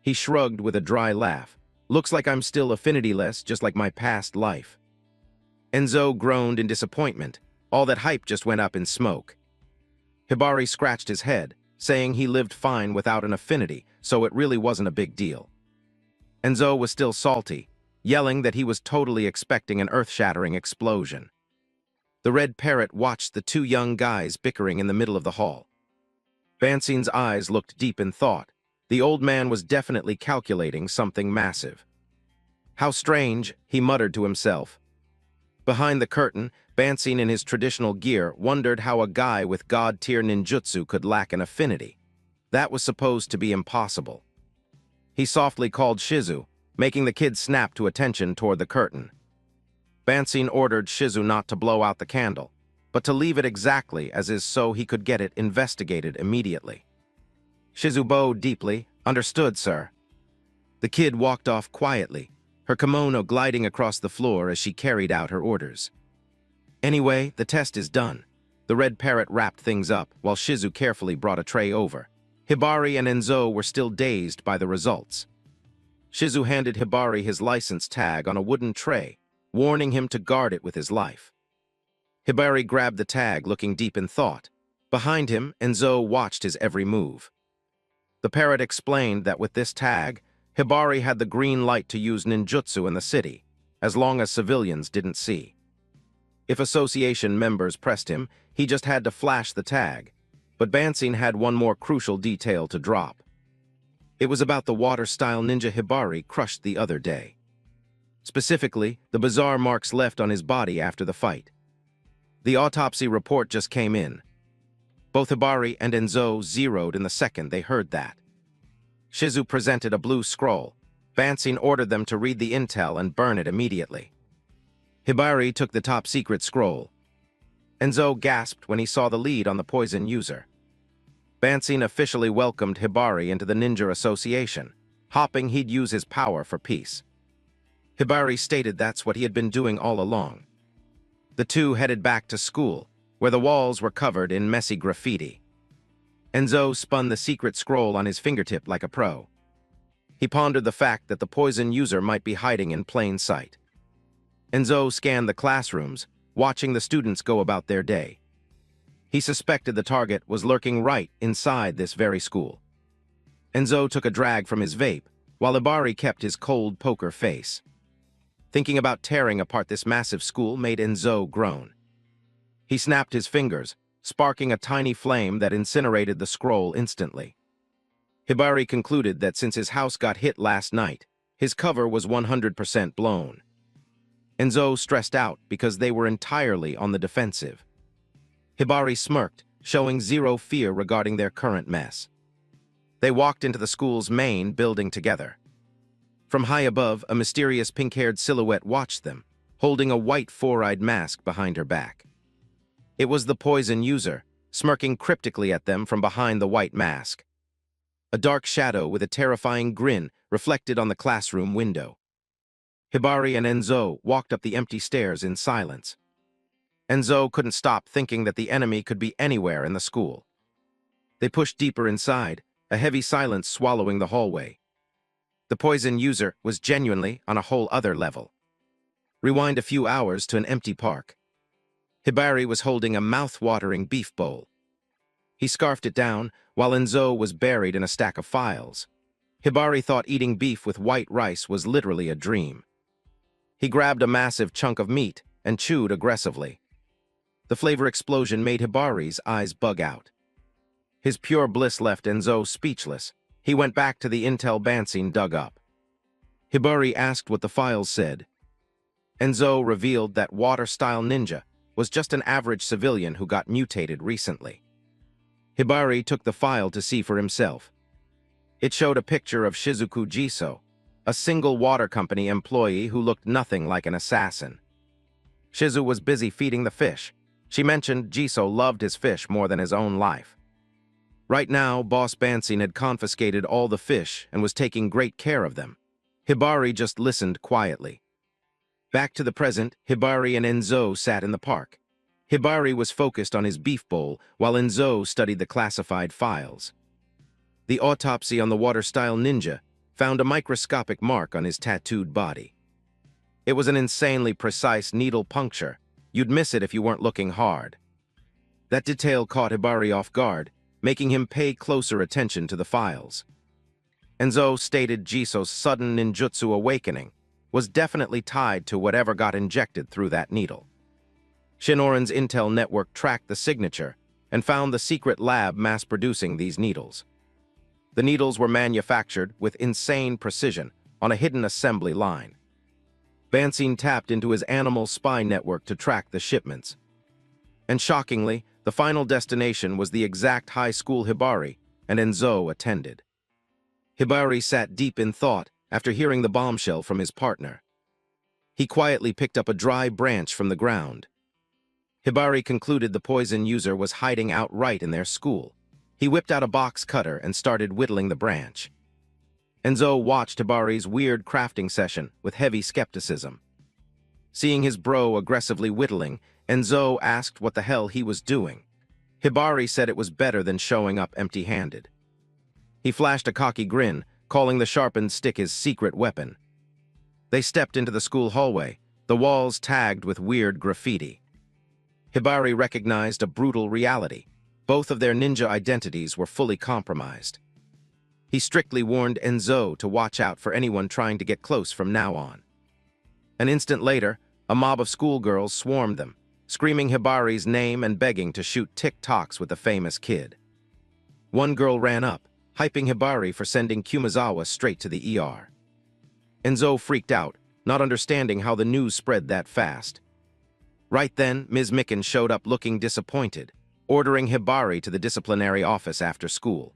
He shrugged with a dry laugh. "Looks like I'm still affinity-less, just like my past life." Enzo groaned in disappointment. All that hype just went up in smoke. Hibari scratched his head, saying he lived fine without an affinity, so it really wasn't a big deal. Enzo was still salty, yelling that he was totally expecting an earth-shattering explosion. The red parrot watched the 2 young guys bickering in the middle of the hall. Bansine's eyes looked deep in thought. The old man was definitely calculating something massive. "How strange," he muttered to himself. Behind the curtain, Bansine in his traditional gear wondered how a guy with god-tier ninjutsu could lack an affinity. That was supposed to be impossible. He softly called Shizu, making the kid snap to attention toward the curtain. Bansine ordered Shizu not to blow out the candle, but to leave it exactly as is so he could get it investigated immediately. Shizubo deeply, "Understood, sir." The kid walked off quietly, her kimono gliding across the floor as she carried out her orders. Anyway, the test is done. The red parrot wrapped things up, while Shizu carefully brought a tray over. Hibari and Enzo were still dazed by the results. Shizu handed Hibari his license tag on a wooden tray, warning him to guard it with his life. Hibari grabbed the tag, looking deep in thought. Behind him, Enzo watched his every move. The parrot explained that with this tag, Hibari had the green light to use ninjutsu in the city, as long as civilians didn't see. If association members pressed him, he just had to flash the tag, but Bansin had one more crucial detail to drop. It was about the water-style ninja Hibari crushed the other day. Specifically, the bizarre marks left on his body after the fight. The autopsy report just came in. Both Hibari and Enzo zeroed in the second they heard that. Shizu presented a blue scroll. Bansin ordered them to read the intel and burn it immediately. Hibari took the top-secret scroll. Enzo gasped when he saw the lead on the poison user. Bansin officially welcomed Hibari into the Ninja Association, hoping he'd use his power for peace. Hibari stated that's what he had been doing all along. The two headed back to school, where the walls were covered in messy graffiti. Enzo spun the secret scroll on his fingertip like a pro. He pondered the fact that the poison user might be hiding in plain sight. Enzo scanned the classrooms, watching the students go about their day. He suspected the target was lurking right inside this very school. Enzo took a drag from his vape, while Hibari kept his cold poker face. Thinking about tearing apart this massive school made Enzo groan. He snapped his fingers, sparking a tiny flame that incinerated the scroll instantly. Hibari concluded that since his house got hit last night, his cover was 100% blown. Enzo stressed out because they were entirely on the defensive. Hibari smirked, showing zero fear regarding their current mess. They walked into the school's main building together. From high above, a mysterious pink-haired silhouette watched them, holding a white four-eyed mask behind her back. It was the poison user, smirking cryptically at them from behind the white mask. A dark shadow with a terrifying grin reflected on the classroom window. Hibari and Enzo walked up the empty stairs in silence. Enzo couldn't stop thinking that the enemy could be anywhere in the school. They pushed deeper inside, a heavy silence swallowing the hallway. The poison user was genuinely on a whole other level. Rewind a few hours to an empty park. Hibari was holding a mouth-watering beef bowl. He scarfed it down, while Enzo was buried in a stack of files. Hibari thought eating beef with white rice was literally a dream. He grabbed a massive chunk of meat and chewed aggressively. The flavor explosion made Hibari's eyes bug out. His pure bliss left Enzo speechless. He went back to the intel Bansin dug up. Hibari asked what the files said. Enzo revealed that water-style ninja was just an average civilian who got mutated recently. Hibari took the file to see for himself. It showed a picture of Shizuku Jiso, a single water company employee who looked nothing like an assassin. Shizu was busy feeding the fish. She mentioned Jiso loved his fish more than his own life. Right now, Boss Bansin had confiscated all the fish and was taking great care of them. Hibari just listened quietly. Back to the present, Hibari and Enzo sat in the park. Hibari was focused on his beef bowl, while Enzo studied the classified files. The autopsy on the water-style ninja found a microscopic mark on his tattooed body. It was an insanely precise needle puncture. You'd miss it if you weren't looking hard. That detail caught Hibari off guard, making him pay closer attention to the files. Enzo stated Jiso's sudden ninjutsu awakening was definitely tied to whatever got injected through that needle. Shinoran's intel network tracked the signature and found the secret lab mass-producing these needles. The needles were manufactured with insane precision on a hidden assembly line. Bansin tapped into his animal spy network to track the shipments. And shockingly, the final destination was the exact high school Hibari and Enzo attended. Hibari sat deep in thought after hearing the bombshell from his partner. He quietly picked up a dry branch from the ground. Hibari concluded the poison user was hiding outright in their school. He whipped out a box cutter and started whittling the branch. Enzo watched Hibari's weird crafting session with heavy skepticism. Seeing his bro aggressively whittling, Enzo asked what the hell he was doing. Hibari said it was better than showing up empty-handed. He flashed a cocky grin, calling the sharpened stick his secret weapon. They stepped into the school hallway, the walls tagged with weird graffiti. Hibari recognized a brutal reality. Both of their ninja identities were fully compromised. He strictly warned Enzo to watch out for anyone trying to get close from now on. An instant later, a mob of schoolgirls swarmed them, screaming Hibari's name and begging to shoot TikToks with the famous kid. One girl ran up, hyping Hibari for sending Kumazawa straight to the ER. Enzo freaked out, not understanding how the news spread that fast. Right then, Ms. Mikan showed up looking disappointed, ordering Hibari to the disciplinary office after school.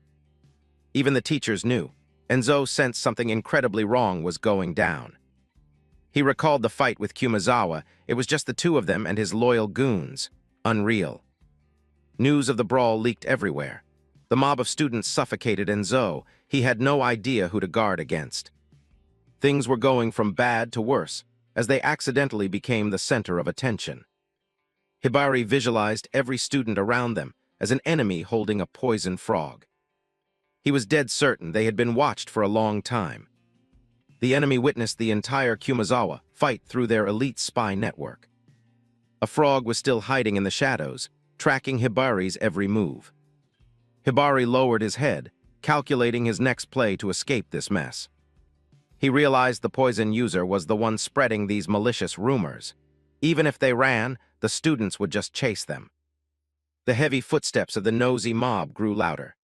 Even the teachers knew. Enzo sensed something incredibly wrong was going down. He recalled the fight with Kumazawa. It was just the two of them and his loyal goons. Unreal. News of the brawl leaked everywhere. The mob of students suffocated Enzo. He had no idea who to guard against. Things were going from bad to worse, as they accidentally became the center of attention. Hibari visualized every student around them as an enemy holding a poison frog. He was dead certain they had been watched for a long time. The enemy witnessed the entire Kumazawa fight through their elite spy network. A frog was still hiding in the shadows, tracking Hibari's every move. Hibari lowered his head, calculating his next play to escape this mess. He realized the poison user was the one spreading these malicious rumors. Even if they ran, the students would just chase them. The heavy footsteps of the nosy mob grew louder.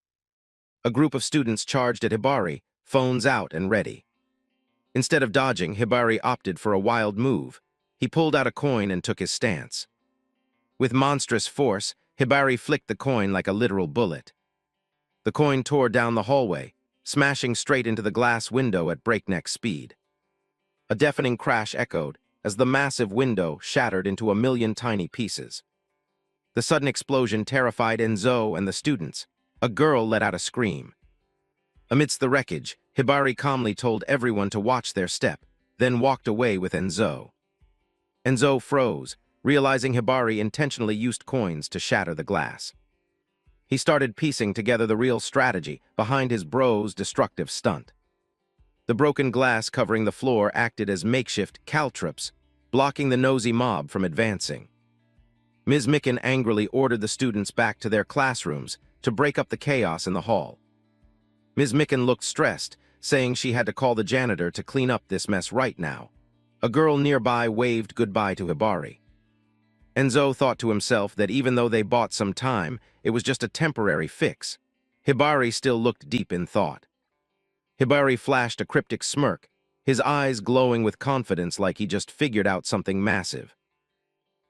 A group of students charged at Hibari, phones out and ready. Instead of dodging, Hibari opted for a wild move. He pulled out a coin and took his stance. With monstrous force, Hibari flicked the coin like a literal bullet. The coin tore down the hallway, smashing straight into the glass window at breakneck speed. A deafening crash echoed as the massive window shattered into a million tiny pieces. The sudden explosion terrified Enzo and the students. A girl let out a scream. Amidst the wreckage, Hibari calmly told everyone to watch their step, then walked away with Enzo. Enzo froze, realizing Hibari intentionally used coins to shatter the glass. He started piecing together the real strategy behind his bro's destructive stunt. The broken glass covering the floor acted as makeshift caltrops, blocking the nosy mob from advancing. Ms. Mikan angrily ordered the students back to their classrooms to break up the chaos in the hall. Ms. Mikan looked stressed, saying she had to call the janitor to clean up this mess right now. A girl nearby waved goodbye to Hibari. Enzo thought to himself that even though they bought some time, it was just a temporary fix. Hibari still looked deep in thought. Hibari flashed a cryptic smirk, his eyes glowing with confidence like he just figured out something massive.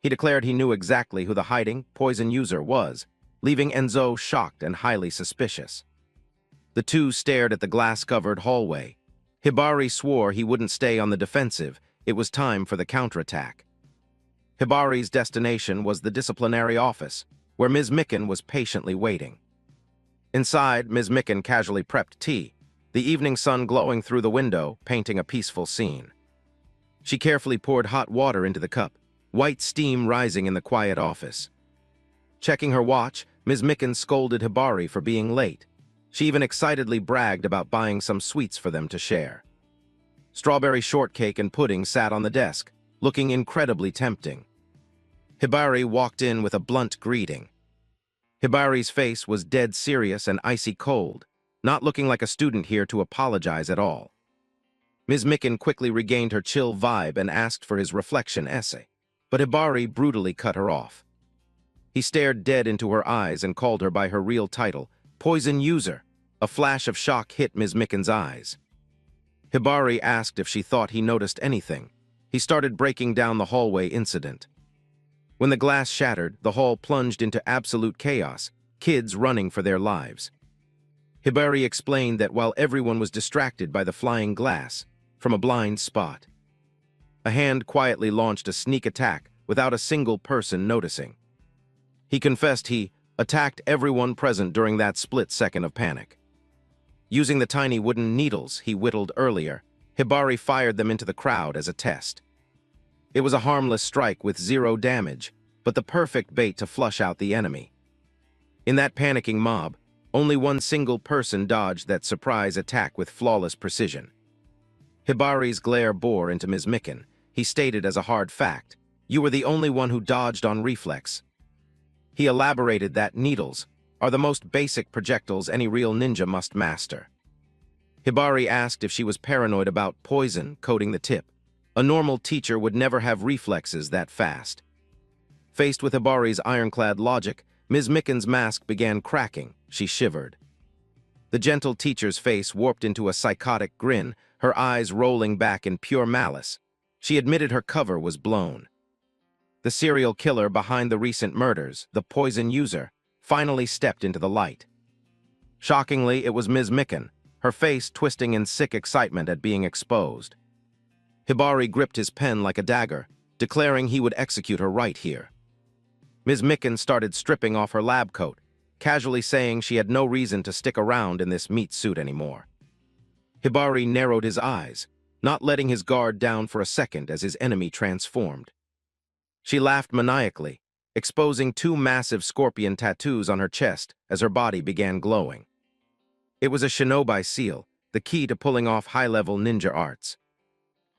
He declared he knew exactly who the hiding, poison user was, leaving Enzo shocked and highly suspicious. The two stared at the glass-covered hallway. Hibari swore he wouldn't stay on the defensive. It was time for the counterattack. Hibari's destination was the disciplinary office, where Ms. Mikan was patiently waiting. Inside, Ms. Mikan casually prepped tea, the evening sun glowing through the window, painting a peaceful scene. She carefully poured hot water into the cup, white steam rising in the quiet office. Checking her watch, Ms. Mikan scolded Hibari for being late. She even excitedly bragged about buying some sweets for them to share. Strawberry shortcake and pudding sat on the desk, looking incredibly tempting. Hibari walked in with a blunt greeting. Hibari's face was dead serious and icy cold, not looking like a student here to apologize at all. Ms. Mikan quickly regained her chill vibe and asked for his reflection essay, but Hibari brutally cut her off. He stared dead into her eyes and called her by her real title, Poison User. A flash of shock hit Ms. Mikan's eyes. Hibari asked if she thought he noticed anything. He started breaking down the hallway incident. When the glass shattered, the hall plunged into absolute chaos, kids running for their lives. Hibari explained that while everyone was distracted by the flying glass, from a blind spot, a hand quietly launched a sneak attack without a single person noticing. He confessed he attacked everyone present during that split second of panic. Using the tiny wooden needles he whittled earlier, Hibari fired them into the crowd as a test. It was a harmless strike with 0 damage, but the perfect bait to flush out the enemy. In that panicking mob, only one single person dodged that surprise attack with flawless precision. Hibari's glare bore into Ms. Mikan. He stated as a hard fact, "You were the only one who dodged on reflex." He elaborated that needles are the most basic projectiles any real ninja must master. Hibari asked if she was paranoid about poison coating the tip. A normal teacher would never have reflexes that fast. Faced with Hibari's ironclad logic, Ms. Mikan's mask began cracking. She shivered. The gentle teacher's face warped into a psychotic grin, her eyes rolling back in pure malice. She admitted her cover was blown. The serial killer behind the recent murders, the poison user, finally stepped into the light. Shockingly, it was Ms. Mikan, her face twisting in sick excitement at being exposed. Hibari gripped his pen like a dagger, declaring he would execute her right here. Ms. Mikan started stripping off her lab coat, casually saying she had no reason to stick around in this meat suit anymore. Hibari narrowed his eyes, not letting his guard down for a second as his enemy transformed. She laughed maniacally, exposing 2 massive scorpion tattoos on her chest as her body began glowing. It was a shinobi seal, the key to pulling off high-level ninja arts.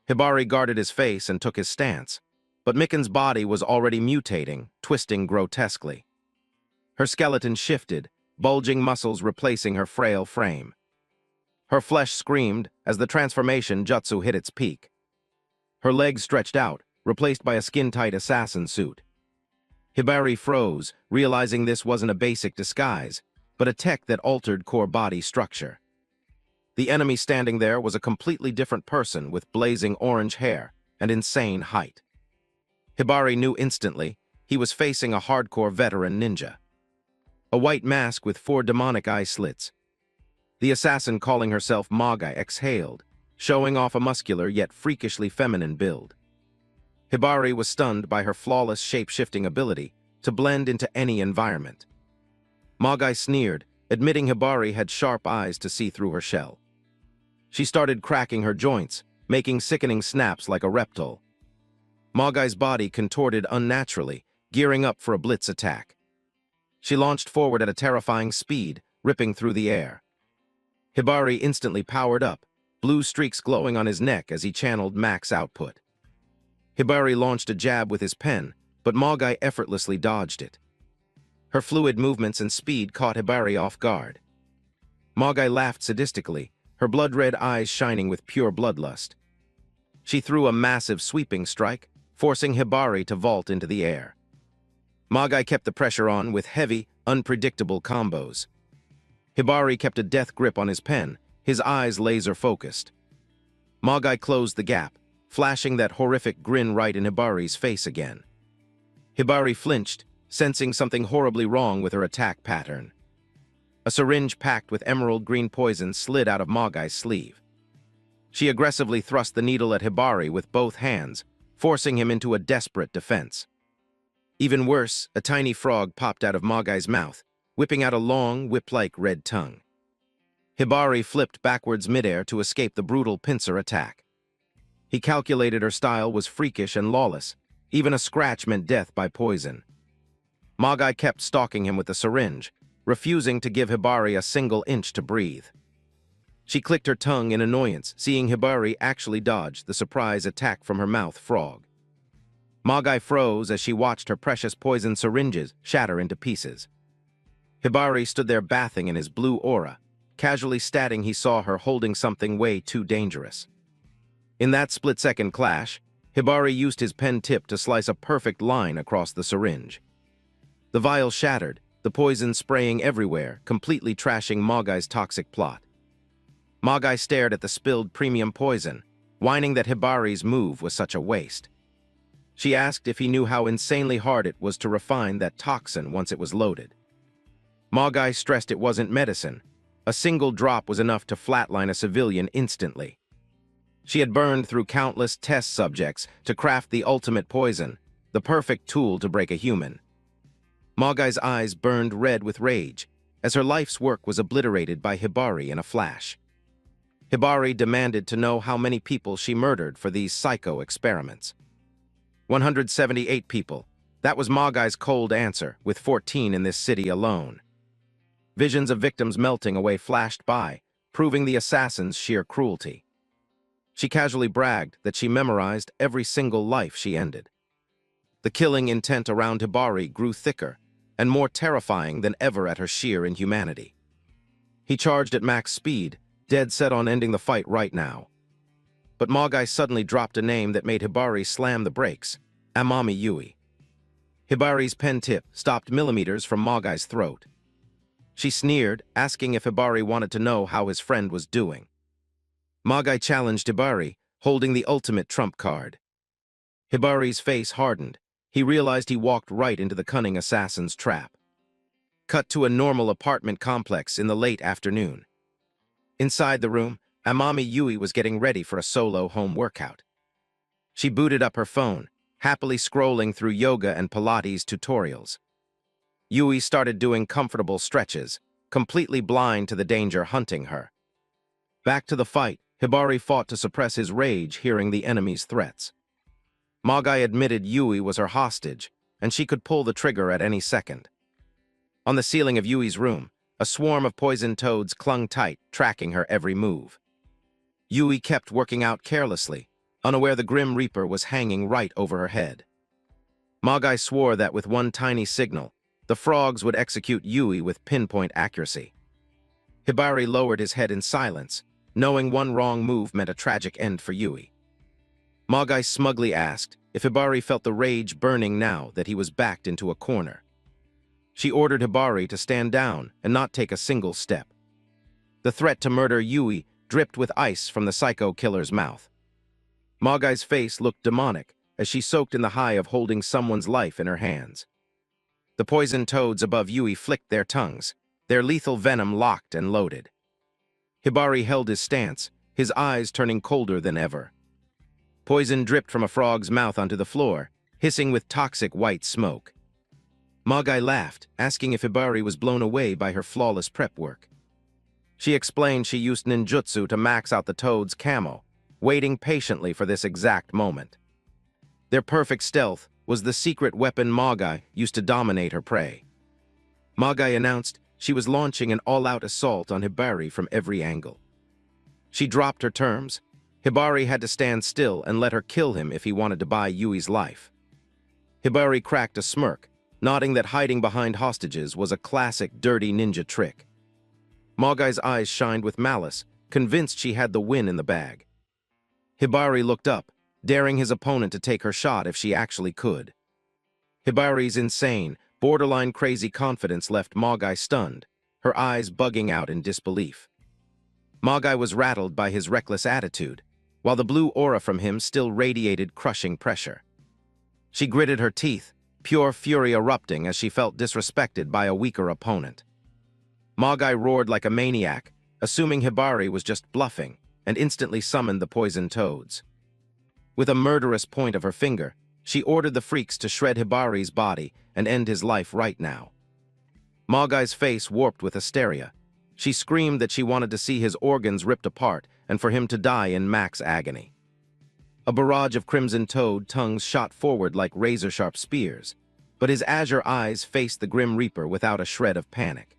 Hibari guarded his face and took his stance, but Mikan's body was already mutating, twisting grotesquely. Her skeleton shifted, bulging muscles replacing her frail frame. Her flesh screamed as the transformation jutsu hit its peak. Her legs stretched out, replaced by a skin-tight assassin suit. Hibari froze, realizing this wasn't a basic disguise, but a tech that altered core body structure. The enemy standing there was a completely different person with blazing orange hair and insane height. Hibari knew instantly he was facing a hardcore veteran ninja. A white mask with 4 demonic eye slits. The assassin calling herself Manga exhaled, showing off a muscular yet freakishly feminine build. Hibari was stunned by her flawless shape-shifting ability to blend into any environment. Manga sneered, admitting Hibari had sharp eyes to see through her shell. She started cracking her joints, making sickening snaps like a reptile. Maga's body contorted unnaturally, gearing up for a blitz attack. She launched forward at a terrifying speed, ripping through the air. Hibari instantly powered up, blue streaks glowing on his neck as he channeled max output. Hibari launched a jab with his pen, but Manga effortlessly dodged it. Her fluid movements and speed caught Hibari off guard. Manga laughed sadistically, her blood-red eyes shining with pure bloodlust. She threw a massive sweeping strike, forcing Hibari to vault into the air. Manga kept the pressure on with heavy, unpredictable combos. Hibari kept a death grip on his pen, his eyes laser-focused. Manga closed the gap, flashing that horrific grin right in Hibari's face again. Hibari flinched, sensing something horribly wrong with her attack pattern. A syringe packed with emerald green poison slid out of Maga's sleeve. She aggressively thrust the needle at Hibari with both hands, forcing him into a desperate defense. Even worse, a tiny frog popped out of Maga's mouth, whipping out a long, whip-like red tongue. Hibari flipped backwards midair to escape the brutal pincer attack. He calculated her style was freakish and lawless. Even a scratch meant death by poison. Manga kept stalking him with the syringe, refusing to give Hibari a single inch to breathe. She clicked her tongue in annoyance, seeing Hibari actually dodge the surprise attack from her mouth frog. Manga froze as she watched her precious poison syringes shatter into pieces. Hibari stood there bathing in his blue aura, casually stating he saw her holding something way too dangerous. In that split-second clash, Hibari used his pen tip to slice a perfect line across the syringe. The vial shattered, the poison spraying everywhere, completely trashing Maga's toxic plot. Maga stared at the spilled premium poison, whining that Hibari's move was such a waste. She asked if he knew how insanely hard it was to refine that toxin once it was loaded. Maga stressed it wasn't medicine. A single drop was enough to flatline a civilian instantly. She had burned through countless test subjects to craft the ultimate poison, the perfect tool to break a human. Magai's eyes burned red with rage, as her life's work was obliterated by Hibari in a flash. Hibari demanded to know how many people she murdered for these psycho experiments. 178 people. That was Magai's cold answer, with 14 in this city alone. Visions of victims melting away flashed by, proving the assassin's sheer cruelty. She casually bragged that she memorized every single life she ended. The killing intent around Hibari grew thicker and more terrifying than ever at her sheer inhumanity. He charged at max speed, dead set on ending the fight right now. But Magai suddenly dropped a name that made Hibari slam the brakes: Amami Yui. Hibari's pen tip stopped millimeters from Magai's throat. She sneered, asking if Hibari wanted to know how his friend was doing. Magai challenged Hibari, holding the ultimate trump card. Hibari's face hardened. He realized he walked right into the cunning assassin's trap. Cut to a normal apartment complex in the late afternoon. Inside the room, Amami Yui was getting ready for a solo home workout. She booted up her phone, happily scrolling through yoga and Pilates tutorials. Yui started doing comfortable stretches, completely blind to the danger hunting her. Back to the fight, Hibari fought to suppress his rage hearing the enemy's threats. Magai admitted Yui was her hostage, and she could pull the trigger at any second. On the ceiling of Yui's room, a swarm of poisoned toads clung tight, tracking her every move. Yui kept working out carelessly, unaware the Grim Reaper was hanging right over her head. Magai swore that with one tiny signal, the frogs would execute Yui with pinpoint accuracy. Hibari lowered his head in silence, knowing one wrong move meant a tragic end for Yui. Magai smugly asked if Hibari felt the rage burning now that he was backed into a corner. She ordered Hibari to stand down and not take a single step. The threat to murder Yui dripped with ice from the psycho killer's mouth. Magai's face looked demonic as she soaked in the high of holding someone's life in her hands. The poisoned toads above Yui flicked their tongues, their lethal venom locked and loaded. Hibari held his stance, his eyes turning colder than ever. Poison dripped from a frog's mouth onto the floor, hissing with toxic white smoke. Magai laughed, asking if Hibari was blown away by her flawless prep work. She explained she used ninjutsu to max out the toad's camo, waiting patiently for this exact moment. Their perfect stealth was the secret weapon Magai used to dominate her prey. Magai announced she was launching an all-out assault on Hibari from every angle. She dropped her terms. Hibari had to stand still and let her kill him if he wanted to buy Yui's life. Hibari cracked a smirk, nodding that hiding behind hostages was a classic dirty ninja trick. Magai's eyes shined with malice, convinced she had the win in the bag. Hibari looked up, daring his opponent to take her shot if she actually could. Hibari's insane, borderline crazy confidence left Magai stunned, her eyes bugging out in disbelief. Magai was rattled by his reckless attitude, while the blue aura from him still radiated crushing pressure. She gritted her teeth, pure fury erupting as she felt disrespected by a weaker opponent. Magai roared like a maniac, assuming Hibari was just bluffing, and instantly summoned the poisoned toads. With a murderous point of her finger, she ordered the freaks to shred Hibari's body and end his life right now. Magai's face warped with hysteria. She screamed that she wanted to see his organs ripped apart and for him to die in max agony. A barrage of crimson toad tongues shot forward like razor-sharp spears, but his azure eyes faced the Grim Reaper without a shred of panic.